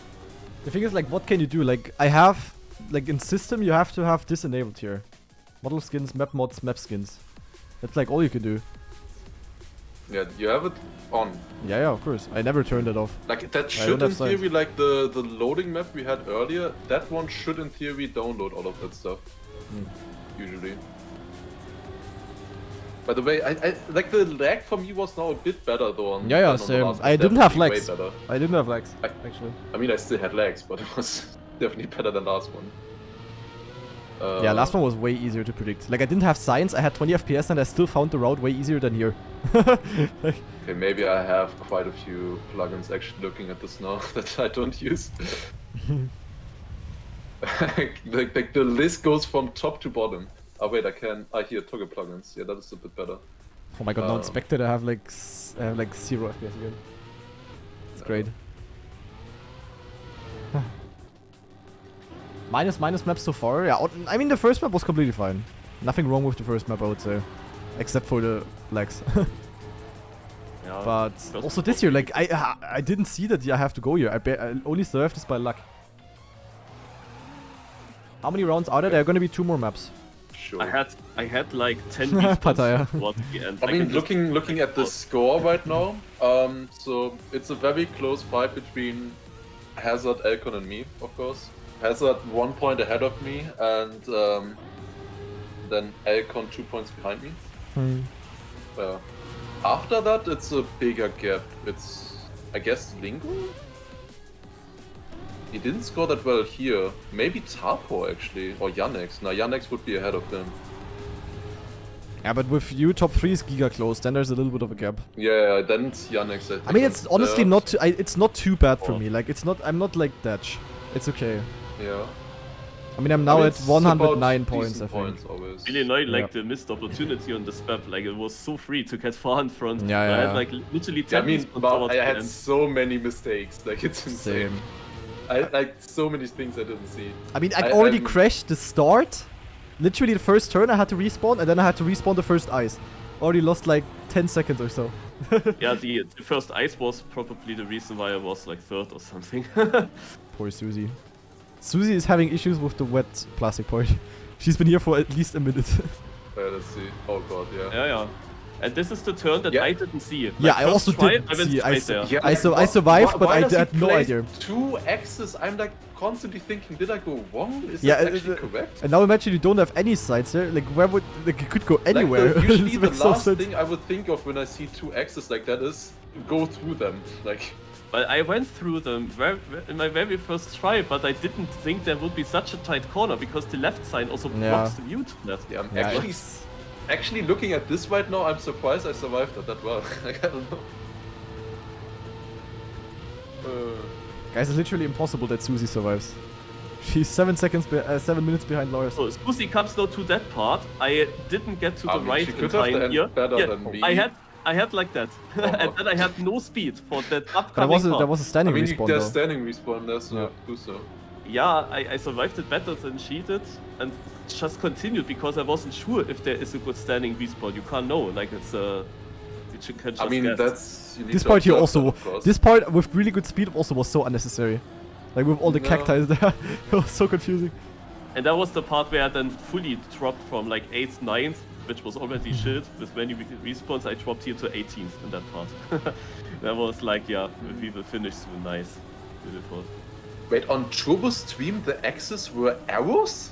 S1: the thing is, like, what can you do? Like, I have, like, in system, you have to have this enabled here. Model skins, map mods, map skins. That's like all you can do.
S2: Yeah, you have it on.
S1: Yeah, of course. I never turned it off.
S2: Like that
S1: I
S2: should
S1: don't
S2: in
S1: have signs.
S2: theory, like the loading map we had earlier, that one should in theory download all of that stuff. Usually. By the way, I like the lag for me was now a bit better though.
S1: Yeah,
S2: than on the
S1: same.
S2: last
S1: I
S2: map,
S1: didn't have
S2: definitely
S1: lags.
S2: way better.
S1: I didn't have lags, actually.
S2: I mean, I still had lags, but it was definitely better than last one.
S1: Yeah, last one was way easier to predict. Like, I didn't have signs, I had 20 FPS, and I still found the route way easier than here. Like,
S2: Okay, maybe I have quite a few plugins actually looking at this now that I don't use. like the list goes from top to bottom. Oh wait, I can. I hear toggle plugins. Yeah, that is a bit better.
S1: oh my god, now inspected, I have like 0 FPS again. It's great. minus maps so far. Yeah, I mean the first map was completely fine. Nothing wrong with the first map, I would say, except for the lags.
S3: Yeah,
S1: But
S3: first
S1: also
S3: map
S1: this
S3: was
S1: year,
S3: really
S1: like I didn't see that I have to go here. I only survived this by luck. How many rounds are there? There are gonna be 2 more maps.
S2: Sure.
S3: I had like 10 respawns
S1: Pattaya.
S3: towards the end.
S2: I
S3: Like,
S2: mean,
S3: it just-
S2: looking at the score right now, so it's a very close fight between Hazard, Elcon, and me, of course. Hazard 1 point ahead of me, and then Elcon 2 points behind me. After that, it's a bigger gap. It's, I guess, Lingo? He didn't score that well here. Maybe Tarpo actually, or Yannex. No, Yannex would be ahead of them.
S1: Yeah, but with you top 3 is Giga close, then there's a little bit of a gap.
S2: Yeah, then it's Yannex.
S1: I mean, it's honestly not too, it's not too bad for me. Like, it's not. I'm not like Dutch. It's okay.
S2: Yeah.
S1: I mean, I'm now at 109 points. I think.
S2: Always.
S3: Really annoyed, like the missed opportunity on this map. Like it was so free to get far in front.
S1: Yeah,
S3: I had like literally 10
S2: I mean,
S3: towards
S2: I
S3: the
S2: had
S3: end.
S2: so many mistakes. Like it's insane.
S1: Same.
S2: I like so many things I didn't see.
S1: I mean, I already crashed the start. Literally the first turn I had to respawn, and then I had to respawn the first ice. Already lost like 10 seconds or so.
S3: Yeah, the first ice was probably the reason why I was like 3rd or something.
S1: Poor Susie. Susie is having issues with the wet plastic part. She's been here for at least a minute.
S2: Let's see. Oh god, yeah.
S3: Yeah. And this is the turn that I didn't see.
S1: Yeah, I also didn't see. I survived, but I had no idea.
S2: 2 X's, I'm like constantly thinking, did I go wrong? Is that actually correct?
S1: And now imagine you don't have any sides there. Like, where would, like, you could go anywhere.
S2: Like usually the last thing I would think of when I see 2 X's like that is go through them. Like.
S3: But I went through them in my very first try, but I didn't think there would be such a tight corner because the left side also blocks the view to that.
S2: Yeah, actually looking at this right now, I'm surprised I survived that well. Like, I don't know.
S1: Guys, it's literally impossible that Susie survives. She's 7 minutes behind Lars.
S3: So Susie comes now to that part. I didn't get to the right
S2: she
S3: in
S2: could have
S3: time
S2: the
S3: here.
S2: better than me.
S3: I had like that, and then I had no speed for that upcoming
S1: But there was a standing respawn
S2: there's
S1: though.
S2: standing respawn there, so do so.
S3: Yeah, I survived it better than she did, and just continued because I wasn't sure if there is a good standing respawn. You can't know, like it's you can just guess.
S2: That's...
S1: This part here also, this part with really good speed also was so unnecessary. Like with all the cacti there, it was so confusing.
S3: And that was the part where I then fully dropped from like 8th, 9th, which was already shit. With many respawns, I dropped here to 18th in that part. That was like, yeah, we will finish soon. Nice. Beautiful.
S2: Wait, on Turbo stream the X's were arrows?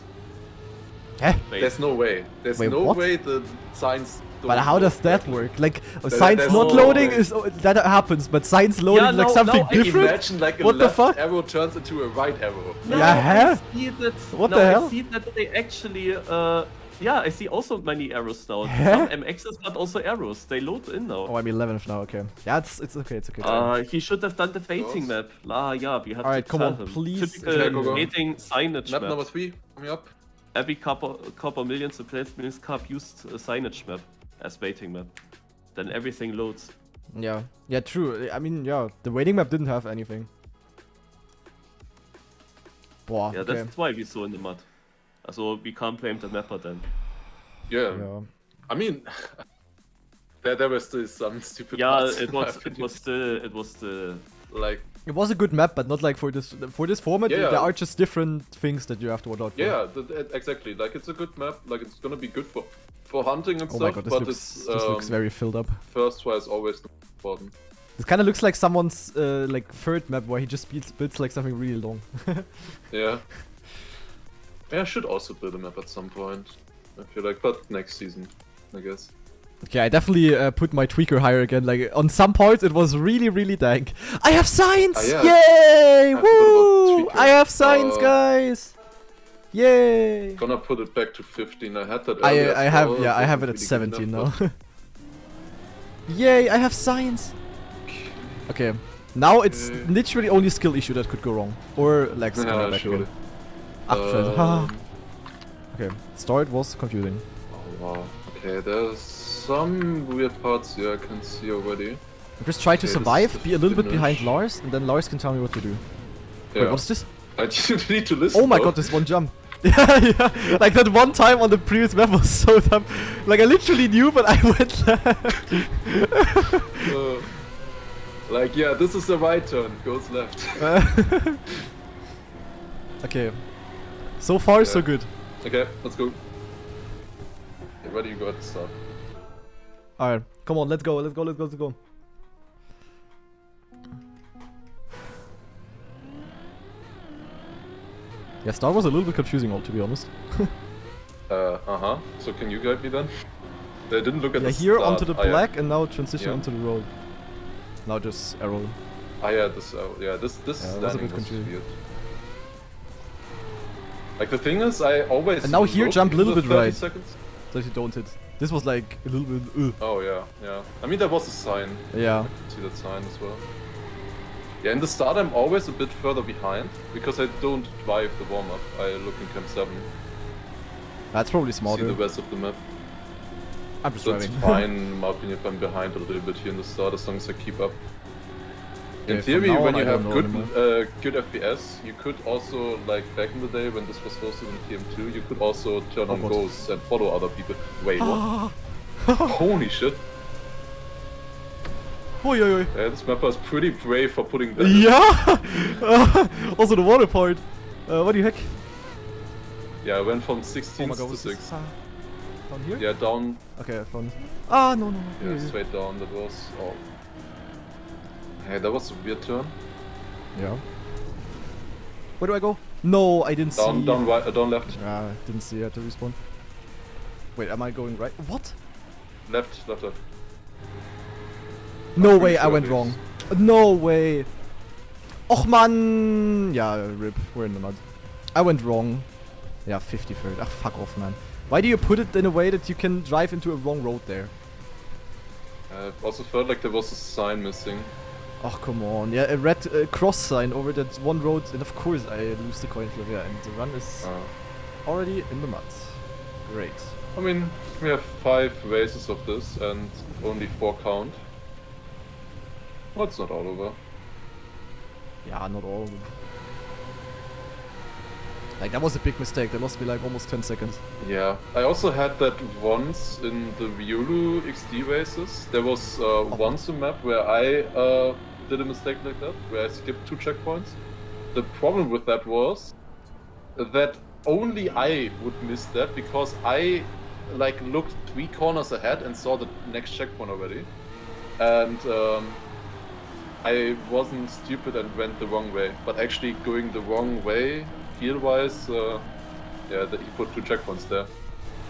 S1: Huh?
S2: There's no way. There's no way the signs don't.
S1: But how does that work? Like, signs not loading is that happens, but signs loading like something different?
S2: Imagine like a
S1: what the
S2: left
S1: fuck?
S2: arrow turns into a right arrow.
S3: No,
S1: yeah,
S3: I see that,
S1: what the hell?
S3: I see that they actually, yeah, I see also many arrows now.
S1: Huh?
S3: Some MXs, but also arrows. They load in now.
S1: Oh, I'm 11th now, okay. Yeah, it's okay, it's okay.
S3: He should have done the waiting map. Yeah, we have
S1: Alright,
S3: to
S1: come
S3: tell
S1: on,
S3: him.
S1: please.
S3: Typical
S2: go.
S3: waiting signage
S2: Map
S3: map.
S2: number 3, coming up.
S3: Every copper millions the place millions cup used a signage map as waiting map. Then everything loads.
S1: Yeah, true. I mean, yeah, the waiting map didn't have anything. Boah,
S3: Yeah, that's why we saw in the mud. So we can't blame the mapper then.
S2: Yeah. I mean, there was still some stupid.
S3: Yeah, it was the
S2: like.
S1: It was a good map, but not like for this format.
S2: Yeah.
S1: There are just different things that you have to watch out for.
S2: Yeah, exactly. Like it's a good map. Like it's gonna be good for hunting and stuff.
S1: My god, this looks very filled up.
S2: First try is always important.
S1: This kind of looks like someone's like third map where he just builds like something really long.
S2: Yeah. Yeah, I should also build a map at some point. I feel like, but next season, I guess.
S1: Okay, I definitely put my tweaker higher again. Like on some parts, it was really dank. I have signs! Yay! Woo! I have signs, guys! Yay!
S2: Gonna put it back to 15. I had that earlier.
S1: I have it at 17 now. Yay! I have signs. Okay, now it's literally only a skill issue that could go wrong, or lags coming back again. Okay, start was confusing.
S2: Oh wow. Okay, there's some weird parts here I can see already.
S1: Just try to survive, be a little bit behind Lars, and then Lars can tell me what to do.
S2: Yeah.
S1: Wait, what's this?
S2: I need to listen.
S1: Oh my god, this one jump. Yeah, like that one time on the previous map was so dumb. Like I literally knew, but I went left.
S2: Like, yeah, this is the right turn, goes left.
S1: Okay. So far, so good.
S2: Okay, let's go. Get ready, you got to start.
S1: Alright, come on, let's go. Yeah, start was a little bit confusing, to be honest.
S2: So can you guide me then? They didn't look at the
S1: here
S2: start.
S1: onto the black and now transition onto the road. Now just arrow.
S2: Ah yeah, this
S1: was a bit confusing.
S2: weird. Like the thing is, I always.
S1: And now here, jump a little bit right.
S2: Seconds.
S1: So you don't hit. This was like a little bit.
S2: Oh yeah, yeah. I mean, that was a sign.
S1: Yeah.
S2: I could see that sign as well. Yeah, in the start, I'm always a bit further behind because I don't drive the warm-up. I look in Cam 7.
S1: That's probably smarter.
S2: See the rest of the map.
S1: I'm just
S2: So
S1: driving.
S2: it's fine, in my opinion, if I'm behind a little bit here in the start, as long as I keep up. In
S1: Okay,
S2: theory,
S1: from now
S2: when
S1: on,
S2: you
S1: I
S2: have
S1: don't know
S2: good FPS, you could also, like back in the day when this was hosted in TM2, you could also turn on
S1: God.
S2: ghosts and follow other people. Wait, what? Holy shit.
S1: Oi, oi, oi.
S2: Yeah, this mapper is pretty brave for putting that in.
S1: Yeah! Also the water part. What the heck?
S2: Yeah, I went from
S1: Oh
S2: 16
S1: my god,
S2: to
S1: what's
S2: 6.
S1: this? Down here?
S2: Yeah, down.
S1: Okay, I found it. Ah, no, no, no.
S2: Yeah,
S1: Here.
S2: straight down. That was. Oh. Hey, that was a weird turn.
S1: Yeah. Where do I go? No, I didn't
S2: Down,
S1: see.
S2: down right, down left.
S1: Ah, didn't see. I had to respawn. Wait, am I going right? What?
S2: Left, left, left.
S1: No
S2: I'm
S1: way,
S2: pretty
S1: I
S2: sure
S1: went
S2: it
S1: wrong.
S2: is.
S1: No way. Och man. Yeah, rip. We're in the mud. I went wrong. Yeah, 53rd. Ah, fuck off, man. Why do you put it in a way that you can drive into a wrong road there?
S2: I also felt like there was a sign missing.
S1: Oh, come on. Yeah, a red cross sign over that one road. And of course I lose the coin flip. Yeah, and the run is already in the mud. Great.
S2: I mean, we have 5 races of this and only 4 count. Well, it's not all over.
S1: Yeah, not all of them. Like, that was a big mistake. There must be like almost 10 seconds.
S2: Yeah, I also had that once in the Riolu XD races. There was once a map where I did a mistake like that, where I skipped 2 checkpoints. The problem with that was that only I would miss that because I like looked 3 corners ahead and saw the next checkpoint already. And I wasn't stupid and went the wrong way, but actually going the wrong way field-wise, yeah, he put 2 checkpoints there.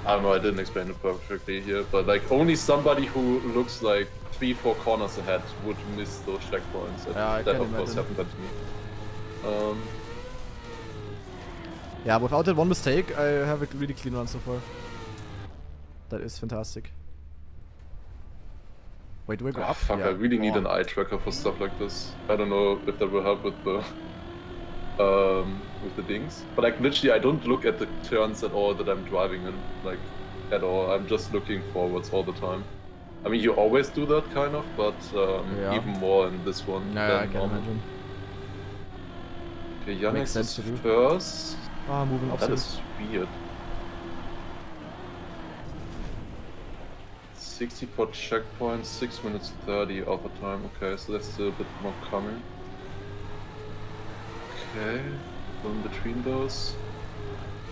S2: I don't know, I didn't explain it perfectly here, but like only somebody who looks like 3-4 corners ahead would miss those checkpoints. And
S1: Yeah, I
S2: that
S1: can
S2: of course
S1: imagine.
S2: happened to me.
S1: Yeah, without that one mistake, I have a really clean run so far. That is fantastic. Wait, do I go up?
S2: Fuck,
S1: Yeah.
S2: I really need
S1: Oh.
S2: an eye tracker for stuff like this. I don't know if that will help with the dings. But like literally I don't look at the turns at all that I'm driving in, like at all. I'm just looking forwards all the time. I mean, you always do that kind of, but
S1: Yeah.
S2: even more in this one.
S1: Yeah,
S2: than
S1: I can
S2: normal.
S1: imagine.
S2: Okay,
S1: Makes
S2: Yannick
S1: sense
S2: is
S1: to do.
S2: first.
S1: Ah, moving up.
S2: That is weird. 64 checkpoints, 6 minutes 30 overtime. Okay, so that's still a bit more coming. Okay, go in between those.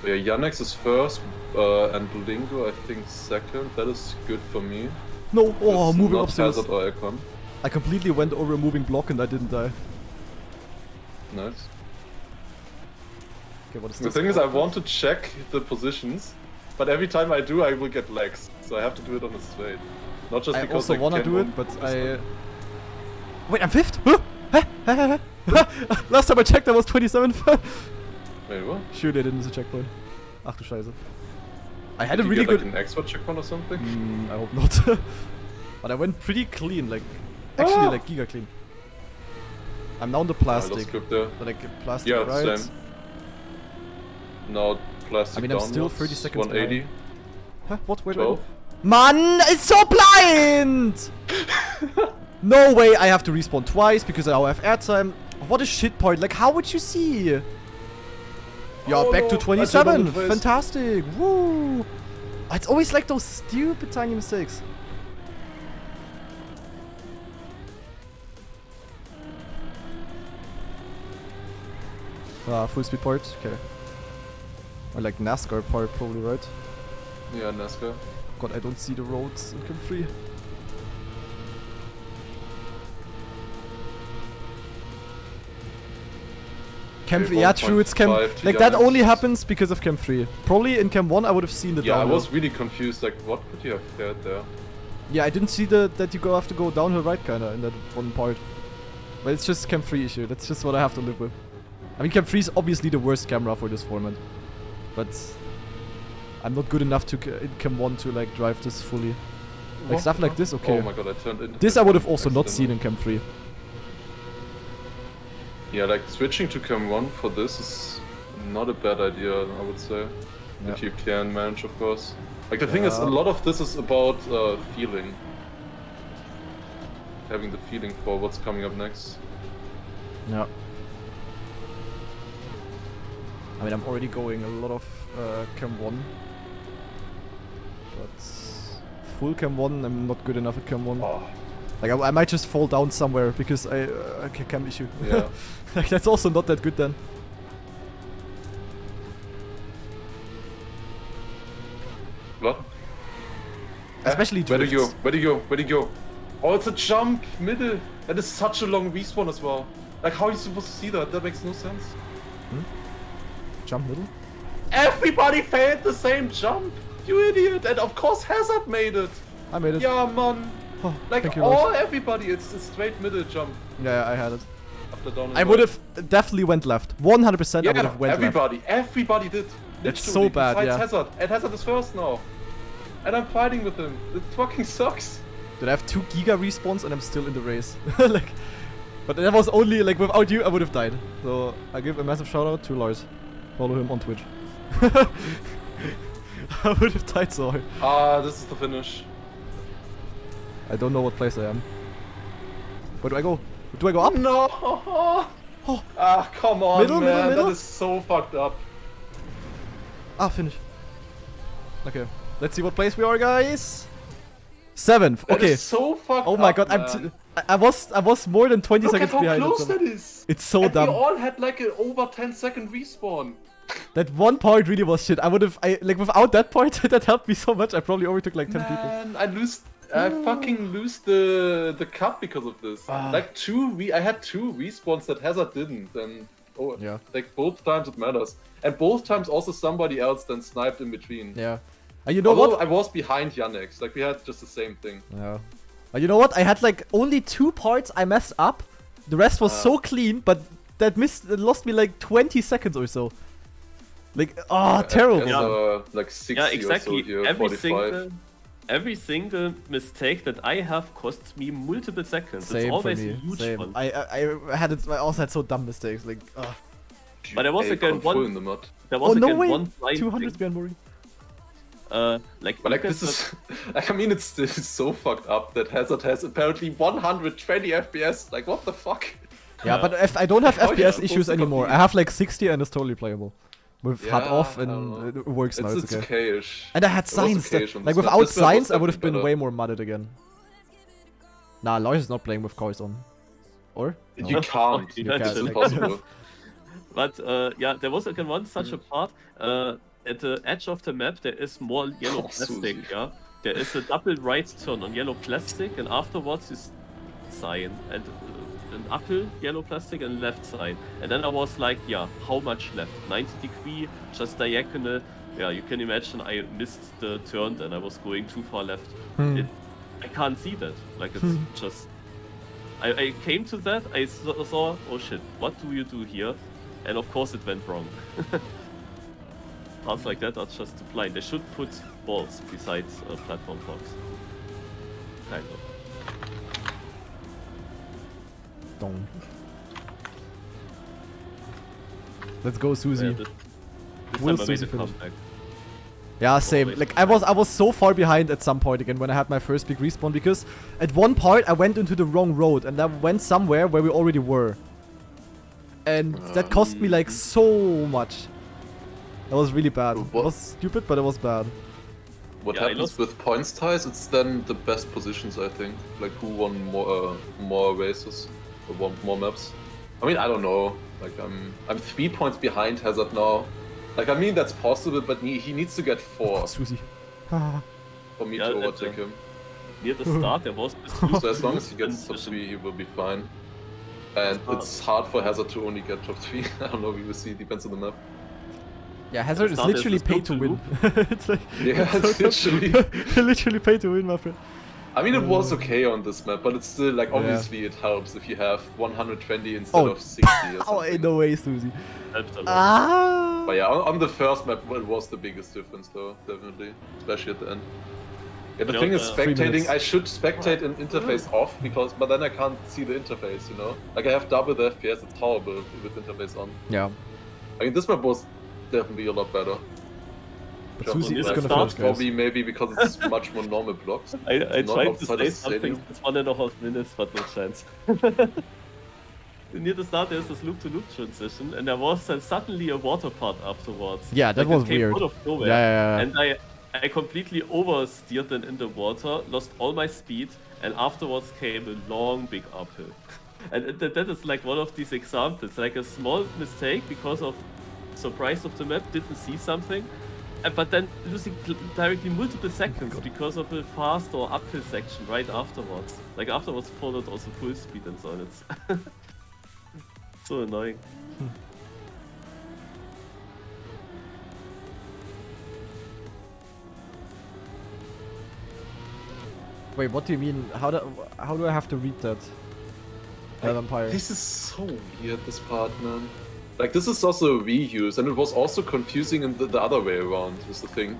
S2: Yeah, Yannick is first, and Lingo I think second. That is good for me.
S1: No! Oh,
S2: It's
S1: moving
S2: not
S1: upstairs.
S2: Hazard or Icon.
S1: I completely went over a moving block and I didn't die.
S2: Nice.
S1: Okay, what is
S2: The
S1: this?
S2: thing is, I want to check the positions, but every time I do, I will get lags. So I have to do it on a straight. Not just
S1: I
S2: because
S1: also wanna
S2: can
S1: do it,
S2: one,
S1: but
S2: just
S1: I...
S2: like-
S1: Wait, I'm 5th? Huh? Last time I checked I was 27th.
S2: Wait, what?
S1: Surely I didn't miss a checkpoint. Ach du Scheiße. I had
S2: Did
S1: a
S2: you
S1: really
S2: get,
S1: good...
S2: like, an extra checkpoint or something?
S1: I hope not. But I went pretty clean, like... Actually,
S2: Ah!
S1: like giga clean. I'm now on the
S2: I
S1: plastic.
S2: lost grip there.
S1: Like plastic
S2: Yeah,
S1: right.
S2: same. Now plastic
S1: I mean, I'm still
S2: downwards,
S1: 30 seconds
S2: 180.
S1: Huh? What? Where do I
S2: 12.
S1: go? Man, it's so blind! No way, I have to respawn twice because I now have airtime. What a shit part. Like, how would you see? Yeah,
S2: Oh,
S1: back
S2: no,
S1: to
S2: I jumped on
S1: 27.
S2: the face.
S1: Fantastic. Woo. It's always like those stupid tiny mistakes. Full speed part. Okay. Or like NASCAR part, probably, right?
S2: Yeah, NASCAR.
S1: God, I don't see the roads in Cam 3. Cam 3, yeah, true, it's Cam...
S2: 1.5
S1: Like, that
S2: TDI.
S1: only happens because of Cam 3. Probably in Cam 1 I would have seen the
S2: Yeah, I
S1: downhill.
S2: was really confused. Like, what could you have fared there?
S1: Yeah, I didn't see that you have to go downhill right, kinda, in that one part. But it's just Cam 3 issue, that's just what I have to live with. I mean, Cam 3 is obviously the worst camera for this format. but I'm not good enough to in Cam 1 to like drive this fully. Like stuff like this, okay.
S2: Oh my god, I turned into
S1: this I would have also not seen in Cam 3.
S2: Yeah, like switching to Cam 1 for this is not a bad idea, I would say.
S1: Yeah.
S2: If you can manage, of course. Like the thing is, a lot of this is about feeling. Having the feeling for what's coming up next.
S1: Yeah. I mean, I'm already going a lot of Cam 1. But full Cam 1, I'm not good enough at Cam 1.
S2: Oh.
S1: Like, I might just fall down somewhere because I cam issue.
S2: Yeah.
S1: Like, that's also not that good then.
S2: What?
S1: Especially
S2: Where do you go?
S1: drifts.
S2: Where do you go? Where do you go? Oh, it's a jump, middle. That is such a long respawn as well. Like, how are you supposed to see that? That makes no sense.
S1: Jump middle?
S2: Everybody failed the same jump, you idiot! And of course Hazard made it.
S1: I made it.
S2: Yeah, man.
S1: Oh,
S2: Like
S1: thank you,
S2: all
S1: Lars.
S2: everybody, it's a straight middle jump.
S1: Yeah, I had it.
S2: Up the down.
S1: I would have definitely went left. 100% I
S2: Yeah,
S1: would have went left.
S2: everybody did.
S1: That's
S2: Literally,
S1: so bad,
S2: besides
S1: yeah.
S2: Hazard. And Hazard is first now. And I'm fighting with him. It fucking sucks.
S1: Dude, I have 2 giga respawns and I'm still in the race. Like, but that was only, like, without you, I would have died. So, I give a massive shout out to Lars. Follow him on Twitch. I would have died so hard.
S2: Ah, this is the finish.
S1: I don't know what place I am. Where do I go? Do I go up?
S2: No!
S1: Oh.
S2: Ah, come on,
S1: Middle,
S2: man.
S1: middle?
S2: That is so fucked up.
S1: Ah, finish. Okay, let's see what place we are, guys. 7th.
S2: That
S1: Okay.
S2: is so fucked up.
S1: Oh my god,
S2: man.
S1: I was more than 20
S2: Look
S1: seconds
S2: at how
S1: behind.
S2: close
S1: at
S2: that
S1: some-
S2: is.
S1: It's so
S2: And
S1: dumb.
S2: we all had like an over 10-second respawn.
S1: That one part really was shit. I would have, like, without that part, that helped me so much. I probably overtook like 10 people.
S2: Man, I fucking lose the cup because of this. Like I had 2 respawns that Hazard didn't, and
S1: Yeah.
S2: like both times it matters. And both times also somebody else then sniped in between.
S1: Yeah. You know
S2: Although
S1: what?
S2: I was behind Yannick, like we had just the same thing.
S1: Yeah. You know what? I had like only 2 parts I messed up. The rest was so clean, but that lost me like 20 seconds or so. Like, terrible.
S3: Yeah.
S2: Like 60
S3: Yeah, exactly.
S2: or so here, 45.
S3: Every single mistake that I have costs me multiple seconds.
S1: Same
S3: It's
S1: for
S3: always
S1: me.
S3: a huge
S1: Same.
S3: one.
S1: I had it. I also had so dumb mistakes. Like,
S3: But there was
S2: Hey,
S3: again
S2: full
S3: one.
S2: in the mud.
S3: There was
S1: oh no
S3: again
S1: way!
S3: one blind
S1: 200
S3: thing.
S1: behind Mori.
S3: Like,
S2: But like
S3: look at
S2: this is, like I mean it's so fucked up that Hazard has apparently 120 FPS. Like what the fuck?
S1: Yeah, but if I don't have
S2: How are you
S1: FPS
S2: supposed
S1: issues
S2: to
S1: anymore.
S2: compete?
S1: I have like 60 and it's totally playable. With HUD off
S2: I don't
S1: and
S2: know.
S1: it works now. It's okay.
S2: okay-ish.
S1: And I had
S2: It was
S1: science.
S2: okay-ish on
S1: Like
S2: this map.
S1: without
S2: This map was
S1: science, I would have
S2: definitely
S1: been
S2: better.
S1: way more mudded again. Nah, Lars is not playing with cars on. Or? No.
S2: You can't.
S3: You
S2: It's
S3: can't.
S2: impossible.
S3: But yeah, there was again one such a part. At the edge of the map, there is more yellow
S2: Oh,
S3: plastic.
S2: Susie.
S3: Yeah, there is a double right turn on yellow plastic, and afterwards is sign and an upper yellow plastic and left side. And then I was like, yeah, how much left? 90 degree, just diagonal. Yeah, you can imagine I missed the turn and I was going too far left. I can't see that. Like it's just. I came to that. I saw. Oh shit! What do you do here? And of course it went wrong. Parts like that are just blind. They should put balls besides platform blocks. Kind of.
S1: Dong. Let's go, Susie.
S3: Yeah, this
S1: Will
S3: time I made
S1: Susie
S3: a
S1: finish?
S3: comeback.
S1: Yeah, same.
S3: Always
S1: Like I was so far behind at some point again when I had my first big respawn because at one part I went into the wrong road and I went somewhere where we already were. And that cost me like so much. That was really bad. It
S2: What?
S1: was stupid, but it was bad.
S2: What
S3: Yeah, I
S2: happens
S3: lost-
S2: with points ties? It's then the best positions, I think. Like who won more races, or won more maps. I mean, I don't know. Like I'm 3 points behind Hazard now. Like I mean that's possible, but he needs to get 4
S1: Susie.
S2: for me
S3: Yeah,
S2: to
S3: that,
S2: overtake him.
S3: Near the start, there was this
S2: So as long as he gets top 3, he will be fine. And it's hard for Hazard to only get top 3. I don't know. We will see. Depends on the map.
S1: Yeah, Hazard is
S3: Start is
S1: literally
S3: the
S1: paid to
S3: loop
S1: win. It's like
S2: Yeah, it's literally.
S1: literally paid to win, my friend.
S2: I mean, it was okay on this map, but it's still like obviously it helps if you have 120 instead of 60 or something.
S1: Oh, in no way, Susie.
S3: Helped a lot.
S1: Ah.
S2: But yeah, on the first map, it was the biggest difference though, definitely, especially at the end. Yeah, the thing is, spectating, I should spectate an interface off, but then I can't see the interface, you know? Like, I have double the FPS, it's horrible with interface on.
S1: Yeah.
S2: I mean, this map was definitely a lot better.
S1: But Susie is
S3: gonna
S1: finish,
S3: start,
S2: probably maybe because it's much more normal blocks.
S3: I tried to
S2: outside
S3: say
S2: of
S3: something, it's 1.5 minutes, but no chance. Near the start there's this loop-to-loop transition, and there was then suddenly a water part afterwards.
S1: Yeah, that
S3: like,
S1: was
S3: it came
S1: weird.
S3: Out of nowhere.
S1: Yeah.
S3: And I completely oversteered then in the water, lost all my speed, and afterwards came a long, big uphill. And that is like one of these examples, like a small mistake because of surprise of the map, didn't see something, but then losing directly multiple seconds because of a fast or uphill section right afterwards. Like afterwards followed also full speed and so on. It's so annoying.
S1: Wait, what do you mean? How do I have to read that? Vampire.
S2: This is so weird, this part, man. Like, this is also a reuse, and it was also confusing in the other way around, is the thing.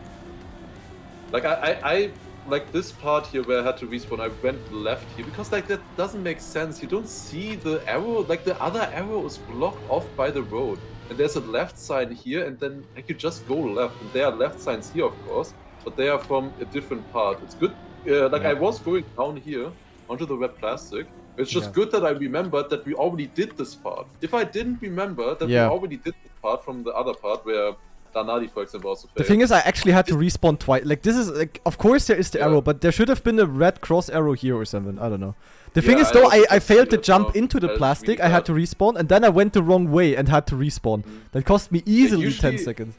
S2: Like, I like this part here where I had to respawn, I went left here, because, like, that doesn't make sense. You don't see the arrow, like, the other arrow is blocked off by the road. And there's a left sign here, and then, like, you just go left. And there are left signs here, of course, but they are from a different part. It's good. I was going down here onto the red plastic. It's just good that I remembered that we already did this part. If I didn't remember that we already did this part from the other part where Danadi, for example, also failed.
S1: The thing is, I actually had to respawn twice. Like, this is, like, of course there is the arrow, but there should have been a red cross arrow here or something. I don't know. The thing is, though, I failed to jump into the plastic. I had to respawn, and then I went the wrong way and had to respawn. That cost me easily 10 seconds.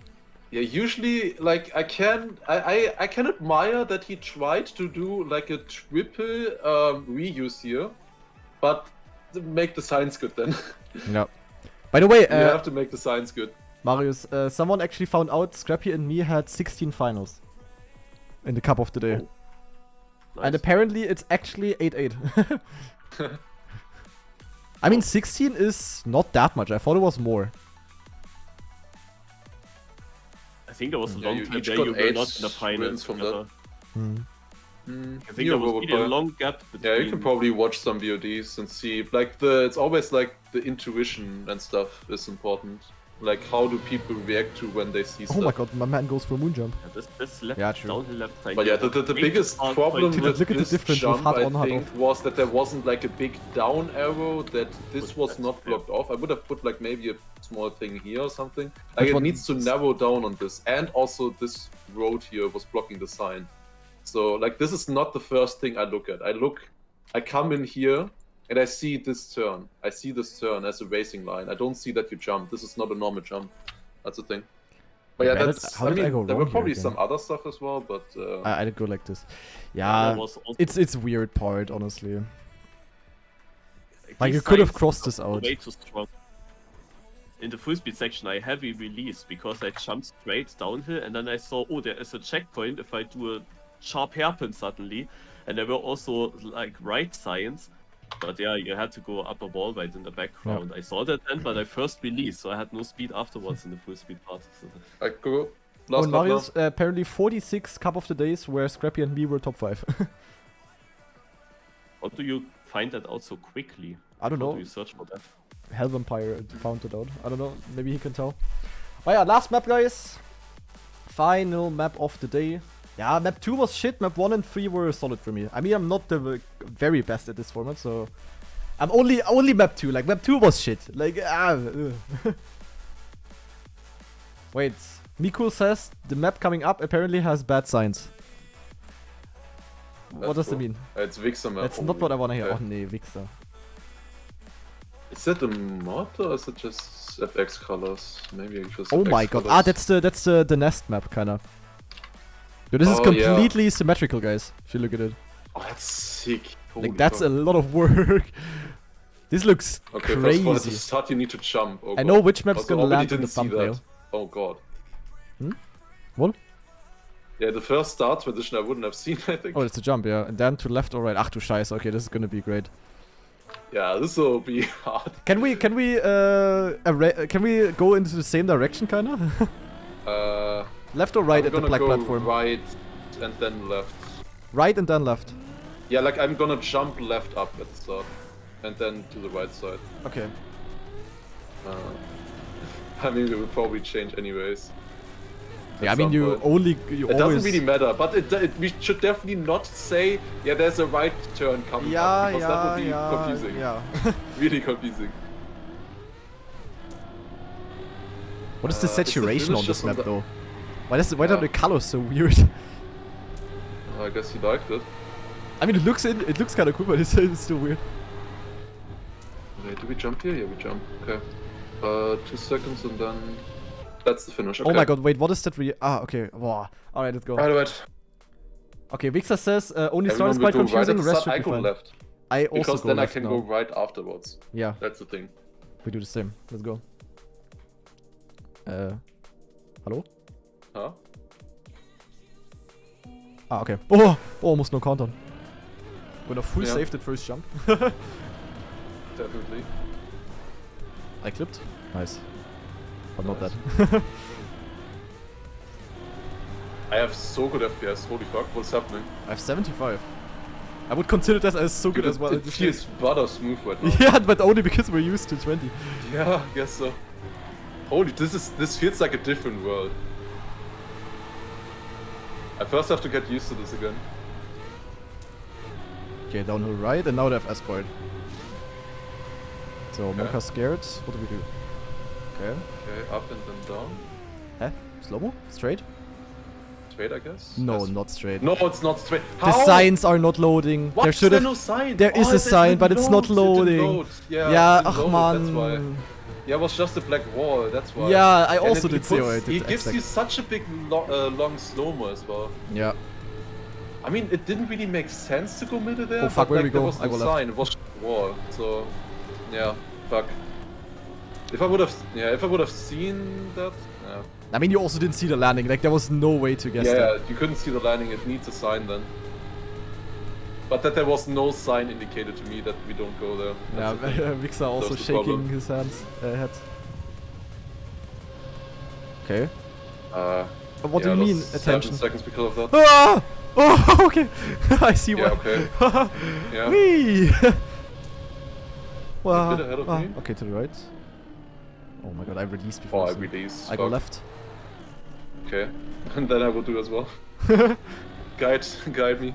S2: Yeah, usually, like, I can admire that he tried to do, like, a triple reuse here, but make the signs good then.
S1: Yeah. By the way,
S2: you have to make the signs good.
S1: Marius, someone actually found out Scrappy and me had 16 finals in the Cup of the Day.
S3: Oh. Nice.
S1: And apparently it's actually 8-8. I mean, 16 is not that much. I thought it was more.
S3: I think there was a long time there you were not in the finals
S2: from
S3: together.
S2: that.
S3: I think there was really a long gap between...
S2: Yeah, you can probably watch some VODs and see, like, it's always like the intuition and stuff is important. Like, how do people react to when they see stuff?
S1: Oh my god, my man goes for a moon jump.
S3: Yeah, this left,
S1: true.
S3: downhill left side.
S2: But yeah, the biggest problem with
S1: look at the
S2: this
S1: difference
S2: jump,
S1: with
S2: I
S1: hard on, hard
S2: think,
S1: off.
S2: was that there wasn't like a big down arrow, that this was not blocked off. I would have put like maybe a small thing here or something. Like, it needs to narrow down on this. And also this road here was blocking the sign. So, like, this is not the first thing I look at. I come in here, and I see this turn. I see this turn as a racing line. I don't see that you jump. This is not a normal jump. That's the thing. But yeah,
S1: how did I go
S2: there
S1: wrong
S2: were probably
S1: here
S2: some other stuff as well, but...
S1: I didn't go like this. Yeah, it's weird part, honestly. Like, you could have crossed this out.
S3: Way too strong. In the full speed section, I heavy released because I jumped straight downhill, and then I saw, oh, there is a checkpoint if I do a sharp hairpin suddenly. And there were also, like, right signs. But yeah, you had to go up a wall right in the background. I saw that then, but I first released, so I had no speed afterwards in the full speed part. So.
S2: Go.
S1: Oh, and Marius, apparently 46 Cup of the Days where Scrappy and me were top 5.
S3: How do you find that out so quickly?
S1: I don't know.
S3: How do you search for that?
S1: Hell Vampire found it out. I don't know, maybe he can tell. Oh yeah, last map, guys. Final map of the day. Yeah, map 2 was shit, map 1 and 3 were solid for me. I mean, I'm not the very best at this format, so... I'm only map 2, like, map 2 was shit. Like, Wait, Mikul says the map coming up apparently has bad signs. What does that mean?
S2: It's Vixer map.
S1: That's not what I wanna hear. Oh, nee, Vixer.
S2: Is that a mod or is it just FX colors? Maybe just
S1: Oh
S2: FX
S1: my god,
S2: colors.
S1: that's the nest map, kinda. Yo, this is completely symmetrical, guys, if you look at it.
S2: Oh, that's sick. Holy
S1: Like, that's
S2: fuck.
S1: a lot of work. This looks
S2: Okay,
S1: crazy.
S2: first of all, at the start you need to jump. Oh,
S1: I know which map's
S2: also,
S1: gonna land in
S2: didn't
S1: the
S2: see
S1: thumbnail.
S2: that. Oh god.
S1: What?
S2: Yeah, the first start position I wouldn't have seen, I think.
S1: Oh, it's a jump, yeah. And then to left or right. Ach du Scheiße. Okay, this is gonna be great.
S2: Yeah, this will be hard.
S1: Can we go into the same direction, kinda? Left or right at the black platform?
S2: Right and then left.
S1: Right and then left.
S2: Yeah, like I'm gonna jump left up at the start, and then to the right side.
S1: Okay.
S2: I mean, it will probably change anyways.
S1: Yeah, I mean, you
S2: It
S1: always...
S2: doesn't really matter, but we should definitely not say, yeah, there's a right turn coming up, because that would be confusing.
S1: Yeah.
S2: Really confusing.
S1: What is the saturation on this map, though? Why are the colors so weird?
S2: I guess he liked it.
S1: I mean, it looks kind of cool, but it's still weird.
S2: Okay, do we jump here? Yeah, we jump. Okay. 2 seconds and then... That's the finish, okay.
S1: Oh my god, wait, what is that really? Ah, okay. Wow. Alright, let's go.
S2: Right.
S1: Okay, Vixar says, only start is quite confusing, the rest should be fine.
S2: Left.
S1: I also
S2: because
S1: go
S2: then
S1: left
S2: I can
S1: now.
S2: go right afterwards.
S1: Yeah.
S2: That's the thing.
S1: We do the same. Let's go. Hello?
S2: Huh?
S1: Ah, okay. Oh, almost no countdown. Gonna full saved it first jump.
S2: Definitely.
S1: I clipped. Nice. But not that.
S2: I have so good FPS, holy fuck, what's happening?
S1: I have 75. I would consider that as so good as well.
S2: It feels butter smooth right now.
S1: Yeah, but only because we're used to 20.
S2: Yeah, I guess so. Holy, this feels like a different world. I first have to get used to this again.
S1: Okay, downhill right, and now they have S-point. So, Monka's scared. What do we do? Okay.
S2: Okay, up and then down.
S1: Huh? Slow-mo? Straight?
S2: Straight, I guess?
S1: No,
S2: yes.
S1: not straight.
S2: No, it's not straight.
S1: How? The signs are not loading.
S2: What?
S1: There should have.
S2: No sign?
S1: There is a sign, but it's not loading.
S2: Yeah,
S1: ach man.
S2: That's why. Yeah, it was just a black wall, that's why.
S1: Yeah, I also did see it.
S2: He gives you such a big long slow-mo as well.
S1: Yeah.
S2: I mean, it didn't really make sense to go middle there.
S1: Oh fuck,
S2: but,
S1: where
S2: like,
S1: we go?
S2: There was no sign, it was just a wall. So, yeah, fuck. If I would have seen that, yeah.
S1: I mean, you also didn't see the landing. Like, there was no way to guess that.
S2: Yeah, you couldn't see the landing. It needs a sign then. But that there was no sign indicated to me that we don't go there.
S1: Yeah, Vixar also shaking his head. Okay. What do you mean, attention?
S2: 7 seconds because of that.
S1: Ah! Oh, okay. I see why.
S2: Yeah, okay. Yeah.
S1: Whee!
S2: A bit ahead of me.
S1: Okay, to the right. Oh my god, I released before.
S2: Oh, I released.
S1: I go left.
S2: Okay. And then I will do as well. Guide me.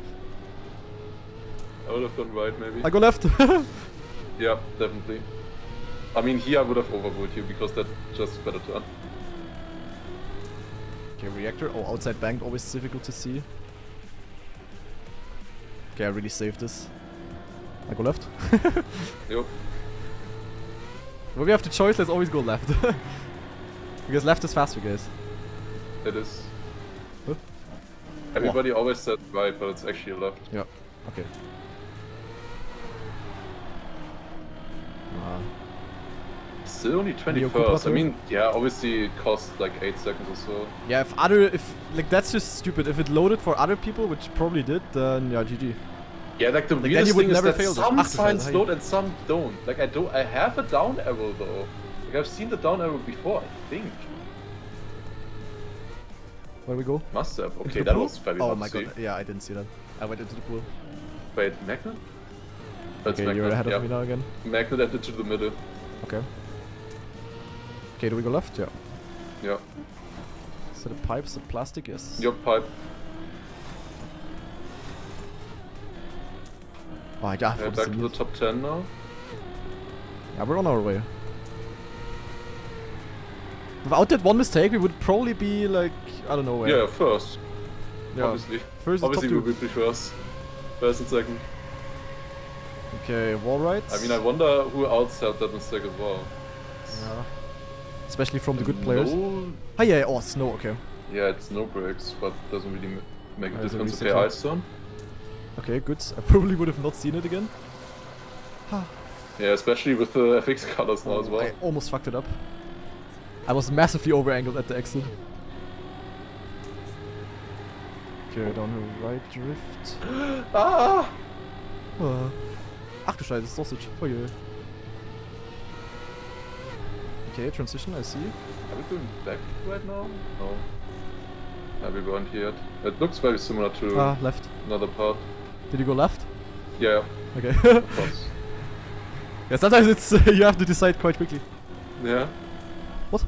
S2: I would have gone right, maybe.
S1: I go left.
S2: Yeah, definitely. I mean, here I would have overruled you because that's just better turn.
S1: Okay, reactor. Oh, outside bank, always difficult to see. Okay, I really saved this. I go left.
S2: Yep.
S1: When we have the choice, let's always go left. Because left is faster, guys.
S2: It is.
S1: Huh?
S2: Everybody always said right, but it's actually left.
S1: Yeah. Okay.
S2: Still only 21st. I mean, yeah, obviously it costs like 8 seconds or so.
S1: Yeah, if like that's just stupid. If it loaded for other people, which probably did, then yeah, GG.
S2: Yeah, like the weirdest thing is that some
S1: this.
S2: signs load and some don't. Like I have a down arrow though. Like I've seen the down arrow before, I think.
S1: Where we go?
S2: Must have. Okay, that was very hard
S1: Oh my
S2: to see.
S1: god, yeah, I didn't see that. I went into the pool.
S2: Wait, magnet? That's
S1: okay,
S2: magnet.
S1: you're ahead of me now again.
S2: Magnet entered to the middle.
S1: Okay. Okay, do we go left? Yeah.
S2: Yeah.
S1: So the pipes, the plastic, yes.
S2: Your pipe.
S1: Oh, yeah,
S2: Back to the top 10 now.
S1: Yeah, we're on our way. Without that one mistake, we would probably be like, I don't know where.
S2: Yeah, first.
S1: Yeah.
S2: Obviously.
S1: First,
S2: obviously
S1: top
S2: we would be first. First and second.
S1: Okay, wall rights.
S2: I mean, I wonder who outside that mistake as well.
S1: Yeah. Especially from the good players.
S2: No.
S1: Oh yeah, oh, snow, okay.
S2: Yeah, it's no breaks, but doesn't really make a difference.
S1: Really
S2: Okay, ice zone.
S1: Okay, good. I probably would have not seen it again.
S2: Yeah, especially with the FX colors now as well.
S1: I almost fucked it up. I was massively over-angled at the exit. Okay, downhill right drift.
S2: Ah!
S1: Ach du Scheiße, Sausage. Oh je. Okay, transition, I see.
S2: Are we going back right now? No. Are we going here? It looks very similar to
S1: left.
S2: another part.
S1: Did you go left?
S2: Yeah.
S1: Okay.
S2: Of course.
S1: Yeah, sometimes it's you have to decide quite quickly.
S2: Yeah.
S1: What?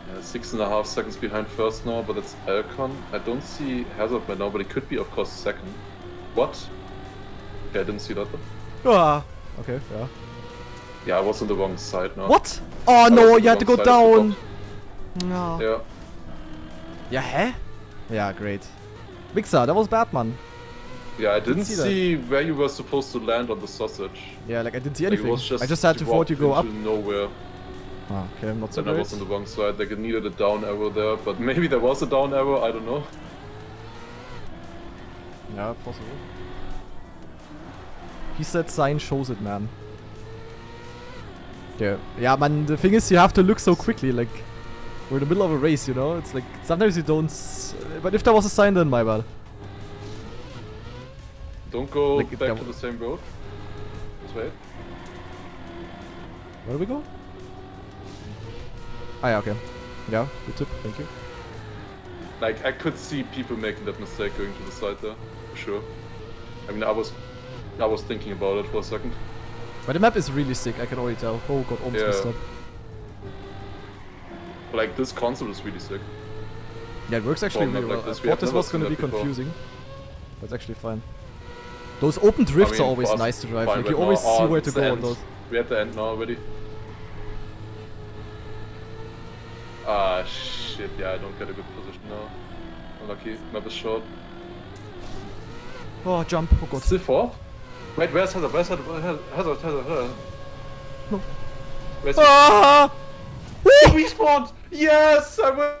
S2: Yeah, 6.5 seconds behind first now, but it's Elcon. I don't see Hazard right now, but it could be, of course, second. What? Okay, I didn't see that though.
S1: Ah. Okay, yeah.
S2: Yeah, I was on the wrong side now.
S1: What? Oh no, you had to go down. No.
S2: Yeah.
S1: Yeah, hä? Yeah, great. Wichser, that was bad, man.
S2: Yeah, I didn't see where you were supposed to land on the sausage.
S1: Yeah, like I didn't see
S2: Like,
S1: anything. I just had to vote you go up.
S2: Nowhere.
S1: Ah, okay, not so
S2: Then I
S1: great.
S2: was on the wrong side. Like it needed a down arrow there, but maybe there was a down arrow. I don't know.
S1: Yeah, possible. He said sign shows it, man. Yeah, yeah, man. The thing is, you have to look so quickly. Like we're in the middle of a race, you know. It's like sometimes you don't. But if there was a sign, then my bad.
S2: Don't go
S1: like,
S2: back to the same road. Let's wait.
S1: Where do we go? Ah, yeah, okay. Yeah, good tip. Thank you.
S2: Like I could see people making that mistake going to the side there, for sure. I mean, I was thinking about it for a second.
S1: But the map is really sick. I can already tell. Oh god, almost messed up.
S2: Like this console is really sick.
S1: Yeah, it works actually really well.
S2: Like this.
S1: I thought this was gonna be confusing, but it's actually fine. Those open drifts are always nice to drive. Like you always see where to go on those.
S2: We're at the end now already. Ah shit! Yeah, I don't get a good position now. Unlucky. Map is short.
S1: Oh, jump! Oh god.
S2: Still fourth? Wait, where's Hazard? Where's Hazard?
S1: No.
S2: Where's
S1: Ah!
S2: he? We spawned! Yes! I win!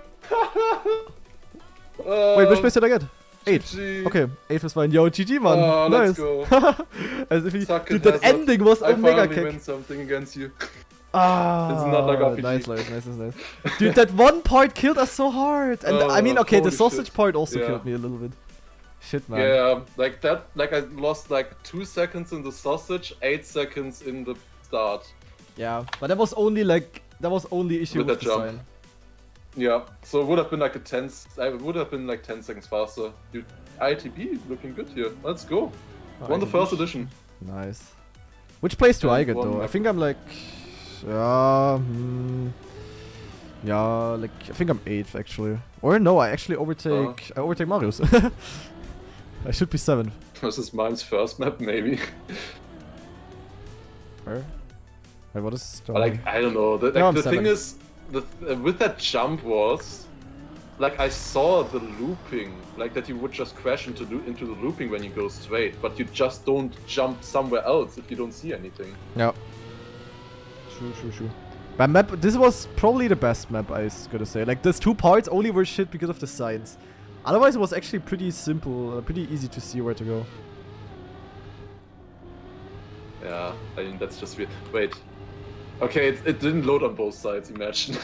S1: Wait, which place did I get? 8.
S2: GG.
S1: Okay, 8 was fine. Yo, GG, man.
S2: Oh,
S1: nice.
S2: let's go.
S1: As if he,
S2: Suck
S1: dude,
S2: it,
S1: that
S2: Hazard.
S1: ending was
S2: I
S1: a mega
S2: finally
S1: kick.
S2: win something against you.
S1: Ah,
S2: It's not like RPG.
S1: Nice. Dude, that one part killed us so hard. And I mean, okay, the
S2: holy
S1: sausage
S2: shit.
S1: part also
S2: Yeah.
S1: killed me a little bit. Shit, man.
S2: Yeah, like that. Like I lost like 2 seconds in the sausage, 8 seconds in the start.
S1: Yeah, but that was only issue
S2: With
S1: with
S2: that
S1: the
S2: jump.
S1: sign.
S2: Yeah, so it would have been like it would have been like 10 seconds faster. Dude, ITB looking good here. Let's go. Won the first edition.
S1: Nice. Which place do I get
S2: one
S1: though? I
S2: map.
S1: think I'm like, yeah, like I think I'm 8th actually. Or no, I actually overtake Marius. I should be 7th.
S2: This is mine's first map, maybe.
S1: Where? Wait, what is?
S2: But like I don't know. The
S1: I'm
S2: thing
S1: 7th.
S2: is, with that jump was, like I saw the looping, like that you would just crash into the looping when you go straight, but you just don't jump somewhere else if you don't see anything.
S1: Yeah. True. My map, this was probably the best map, I was gonna say. Like, these 2 parts only were shit because of the signs. Otherwise, it was actually pretty simple, pretty easy to see where to go.
S2: Yeah, I mean that's just weird. Wait. Okay, it didn't load on both sides. Imagine.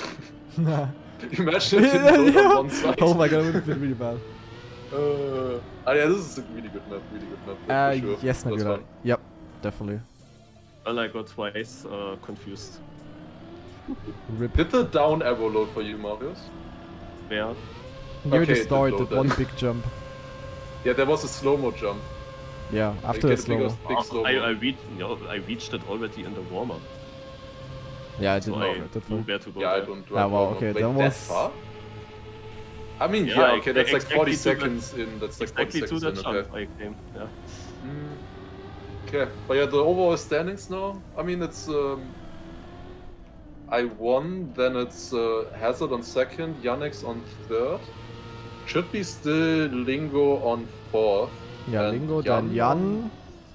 S2: Imagine it didn't load on one side.
S1: Oh my god, it would have been really bad.
S2: Yeah, this is a really good map. For sure.
S1: Yes,
S2: That's
S1: Nabila.
S2: fun.
S1: Yep, definitely.
S3: And I got twice confused.
S1: Rip.
S2: Did the down arrow load for you, Marius?
S3: Where?
S1: Near
S2: Okay,
S1: the
S2: it
S1: start,
S2: did
S1: that
S2: load
S1: one
S2: then.
S1: big jump.
S2: Yeah, there was a slow-mo jump.
S1: Yeah, after
S2: Like,
S1: the
S2: get a
S1: slow.
S2: big slow-mo.
S3: I reached it already in the warm-up.
S1: Yeah, I
S3: So
S1: didn't
S3: I
S1: know that
S3: knew
S1: one.
S3: where to go.
S2: Yeah, I
S3: there.
S2: don't
S1: Ah, wow, okay,
S2: Wait,
S1: that
S2: that
S1: was-
S2: far? I mean,
S3: Yeah,
S2: yeah, okay, that's like
S3: exactly
S2: 40
S3: to the-
S2: seconds in. That's like 40
S3: Exactly to
S2: seconds
S3: that
S2: in,
S3: jump
S2: okay.
S3: I came. Yeah.
S2: Okay, but yeah, the overall standings now. I mean, it's I won. Then it's Hazard on 2nd, Yannick's on 3rd. Should be still Lingo on 4th.
S1: Yeah,
S2: and
S1: Lingo, then Jan,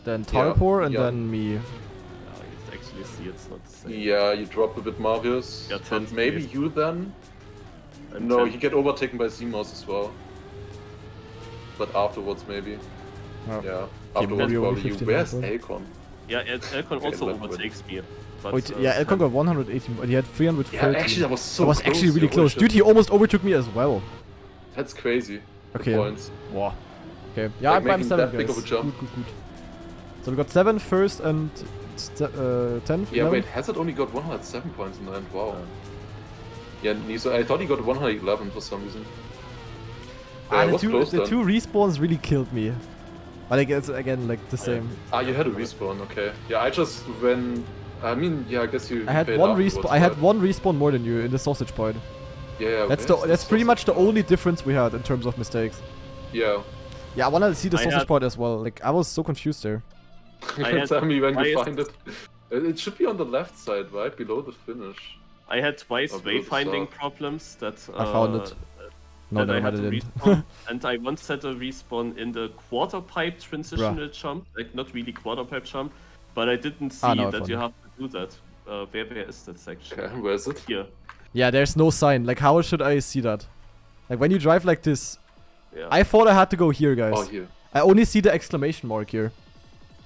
S1: then
S2: Yeah,
S1: Tarpor, and
S2: Jan.
S1: then me.
S3: Yeah, I actually see it's not the same.
S2: Yeah, you drop a bit Marius,
S3: Yeah,
S2: and
S3: 10th
S2: maybe
S3: place.
S2: you then.
S3: I'm
S2: No,
S3: 10th.
S2: you get overtaken by Zemos as well. But afterwards, maybe.
S1: Oh.
S2: Yeah,
S1: Okay,
S2: afterwards
S1: maybe only
S2: probably you.
S1: 15
S2: Where's
S1: minutes,
S2: Elcon?
S3: Yeah, Elcon
S2: Okay,
S3: also
S2: let me
S3: overtakes me. But,
S1: Wait, yeah, Elcon got 118, but he had 330.
S2: Yeah, actually, that was so
S1: That was
S2: close.
S1: actually really
S2: yeah,
S1: close.
S2: holy
S1: Dude, he almost overtook me as well.
S2: shit. That's crazy.
S1: Okay.
S2: points.
S1: Wow. Okay. Yeah,
S2: Like
S1: I'm
S2: making
S1: 7th,
S2: that big
S1: guys.
S2: of a jump.
S1: Good. So we got 7th, 1st, and 10th.
S2: Yeah,
S1: 11th?
S2: wait, Hazard only got 107 points in the end. Wow. Yeah, I thought he got 111 for some reason. Yeah, it was close
S1: the
S2: then.
S1: 2 respawns really killed me. But I guess again like the same.
S2: Ah, you had a respawn, okay. Yeah, I just I mean, yeah, I guess you.
S1: I had
S2: paid
S1: one
S2: afterwards,
S1: respawn. I had
S2: right?
S1: one respawn more than you in the sausage point.
S2: Yeah,
S1: That's pretty much the only difference we had in terms of mistakes.
S2: Yeah.
S1: Yeah, I wanna see the sausage point as well. Like I was so confused there.
S2: Tell me when you find it. It should be on the left side, right below the finish.
S3: I had twice
S2: below the
S3: wayfinding
S2: start.
S3: problems that
S1: I found it. No,
S3: that I had to
S1: didn't.
S3: respawn, and I once had a respawn in the quarter pipe transitional jump, like not really quarter pipe jump, but I didn't see
S1: no, I
S3: that
S1: found
S3: you
S1: it.
S3: have to do that. Where is that section?
S2: Okay, where is it?
S3: Here.
S1: Yeah, there's no sign. Like how should I see that? Like when you drive like this,
S3: Yeah.
S1: I thought I had to go here, guys.
S2: Oh, here.
S1: I only see the exclamation mark here.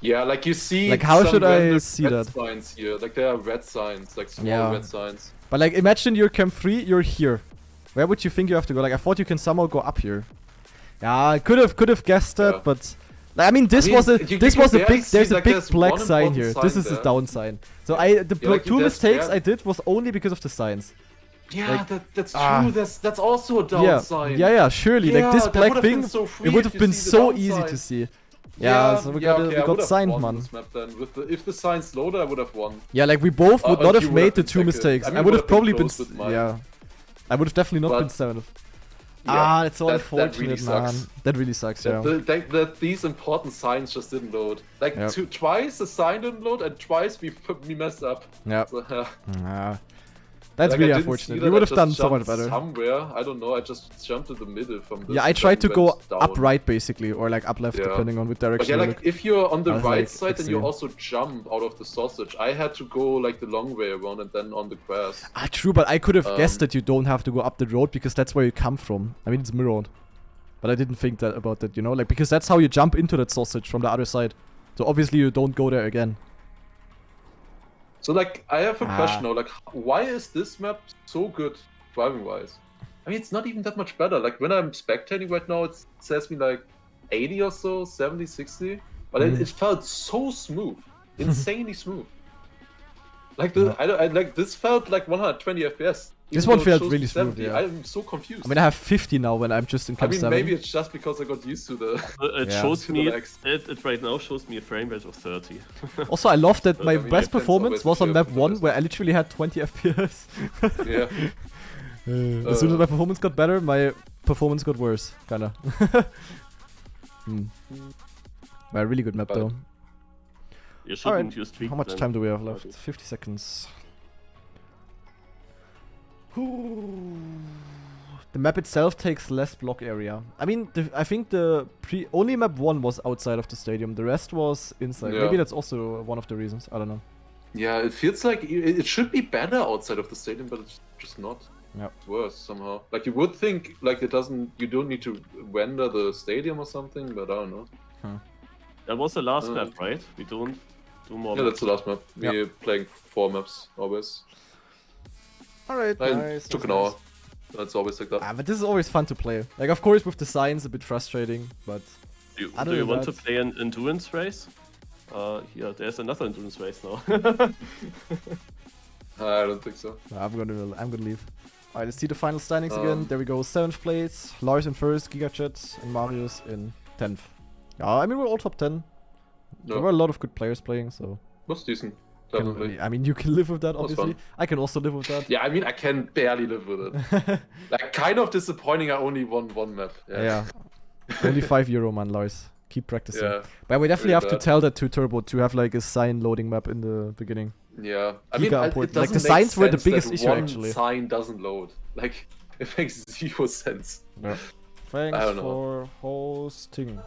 S2: Yeah, like you see.
S1: Like, how
S2: some
S1: should I
S2: random
S1: see
S2: red
S1: that?
S2: signs here. Like there are red signs, like small
S1: Yeah.
S2: red signs.
S1: But like imagine you're Camp 3, you're here. Where would you think you have to go? Like I thought you can somehow go up here. Yeah, I could have guessed that,
S2: Yeah.
S1: but like, I mean this was a
S2: you
S1: this
S2: can
S1: was a
S2: barely
S1: big
S2: see,
S1: there's a
S2: like,
S1: big
S2: there's
S1: black
S2: one
S1: sign
S2: important
S1: here.
S2: sign
S1: This is
S2: there.
S1: the down sign. So the
S2: Yeah, like,
S1: two
S2: there's
S1: mistakes
S2: bad-
S1: I did was only because of the signs.
S2: Yeah,
S1: Like,
S2: that's true.
S1: ah.
S2: That's also a down
S1: Yeah,
S2: sign.
S1: yeah, surely.
S2: Yeah,
S1: like this
S2: that
S1: black
S2: would've
S1: thing,
S2: been so free
S1: it would
S2: if
S1: have
S2: you
S1: been
S2: see the
S1: so
S2: down
S1: easy
S2: sign.
S1: to see. Yeah, so we
S2: okay, I
S1: got
S2: would've
S1: signed,
S2: won
S1: man.
S2: this map then. If the signs loaded, I would have won.
S1: Yeah, like we both would not
S2: you
S1: have
S2: would
S1: made
S2: have
S1: the
S2: been
S1: 2
S2: second.
S1: mistakes.
S2: I mean,
S1: I
S2: you
S1: would
S2: would
S1: have probably
S2: have
S1: been
S2: been close with mine.
S1: yeah. I would have definitely not
S2: But-
S1: been 7th.
S2: Yeah,
S1: It's so
S2: that
S1: unfortunate,
S2: really
S1: man.
S2: sucks.
S1: That really sucks, yeah.
S2: That these important signs just didn't load. Like
S1: Yep.
S2: twice the sign didn't load, and twice we messed up.
S1: Yeah.
S2: So,
S1: That's
S2: like,
S1: really
S2: I didn't
S1: unfortunate.
S2: see
S1: We
S2: that,
S1: would
S2: I
S1: have done
S2: just
S1: so much
S2: jumped
S1: better.
S2: Somewhere, I don't know. I just jumped in the middle from this.
S1: Yeah, I
S2: and
S1: tried to
S2: then
S1: go
S2: went down.
S1: up right basically, or like up left,
S2: Yeah.
S1: depending on which
S2: But
S1: direction
S2: yeah,
S1: you
S2: like
S1: look.
S2: if you're on the
S1: I was
S2: right
S1: like,
S2: side and you
S1: extreme.
S2: also jump out of the sausage, I had to go like the long way around and then on the grass.
S1: Ah, true, but I could have guessed that you don't have to go up the road because that's where you come from. I mean, it's mirrored. But I didn't think that about that, you know? Like, because that's how you jump into that sausage from the other side. So obviously you don't go there again.
S2: So like, I have a question now. Like, why is this map so good driving-wise? I mean, it's not even that much better. Like when I'm spectating right now, it says me like 80 or so, 70, 60. But it felt so smooth, insanely smooth. Like like this felt like 120 FPS.
S1: This
S2: even
S1: one
S2: though it
S1: felt
S2: shows
S1: really
S2: me
S1: smooth,
S2: 70.
S1: yeah.
S2: I'm so confused.
S1: I mean, I have 50 now when I'm just in
S2: I
S1: Camp
S2: mean,
S1: 7.
S2: maybe it's just because I got used to the.
S3: It
S1: Yeah.
S3: shows
S2: To the
S3: me
S2: lags.
S3: it right now shows me a frame rate of 30.
S1: Also, I love that
S2: But
S1: my
S2: I mean,
S1: best
S2: it depends
S1: performance
S2: always
S1: was on
S2: if
S1: map
S2: you're
S1: 1, where I literally had 20 FPS.
S2: Yeah.
S1: As soon as my performance got better, my performance got worse, kinda. But a really good map,
S2: But-
S1: though.
S3: You shouldn't
S1: Alright,
S3: use tweak
S1: how much
S3: then.
S1: time do we have left? 50 seconds. The map itself takes less block area. I mean, I think the only map 1 was outside of the stadium. The rest was inside.
S2: Yeah.
S1: Maybe that's also one of the reasons. I don't know.
S2: Yeah, it feels like it should be better outside of the stadium, but it's just not.
S1: Yep.
S2: It's worse somehow. Like you would think, like you don't need to render the stadium or something, but I don't know.
S3: That was the last map, right? We don't do more.
S2: Yeah, that's the last map.
S1: Yep.
S2: We're playing 4 maps always.
S1: Alright,
S2: It took an hour. That's always like that.
S1: But this is always fun to play. Like, of course, with the signs, a bit frustrating, but
S3: Do
S1: Other
S3: you
S1: than
S3: want to
S1: that-
S3: play an endurance race? Here, there's another endurance race now.
S2: I don't think so.
S1: I'm gonna leave. Alright, let's see the final standings again.
S2: Um,
S1: There we go, 7th place, Lars in 1st, GigaChat, and Marius in 10th. Yeah, I mean, we're all top 10. There were
S2: No,
S1: a lot of good players playing, so...
S2: was decent.
S1: can-
S2: Definitely.
S1: I mean, you can live with that,
S2: Was
S1: obviously.
S2: fun.
S1: I can also live with that.
S2: Yeah, I mean, I can barely live with it. Like, kind of disappointing. I only won 1 map.
S1: Yeah. Only €5, man, Lars. Keep practicing.
S2: Yeah.
S1: But we definitely
S2: really
S1: have to
S2: bad.
S1: tell that to Turbo to have like a sign loading map in the beginning.
S2: Yeah, I
S1: Giga
S2: mean, it
S1: important.
S2: doesn't
S1: Like, the
S2: make
S1: signs were the
S2: sense
S1: biggest
S2: that
S1: issue,
S2: one
S1: actually.
S2: sign doesn't load. Like, it makes 0 sense.
S1: Thanks
S2: I don't know.
S1: for hosting.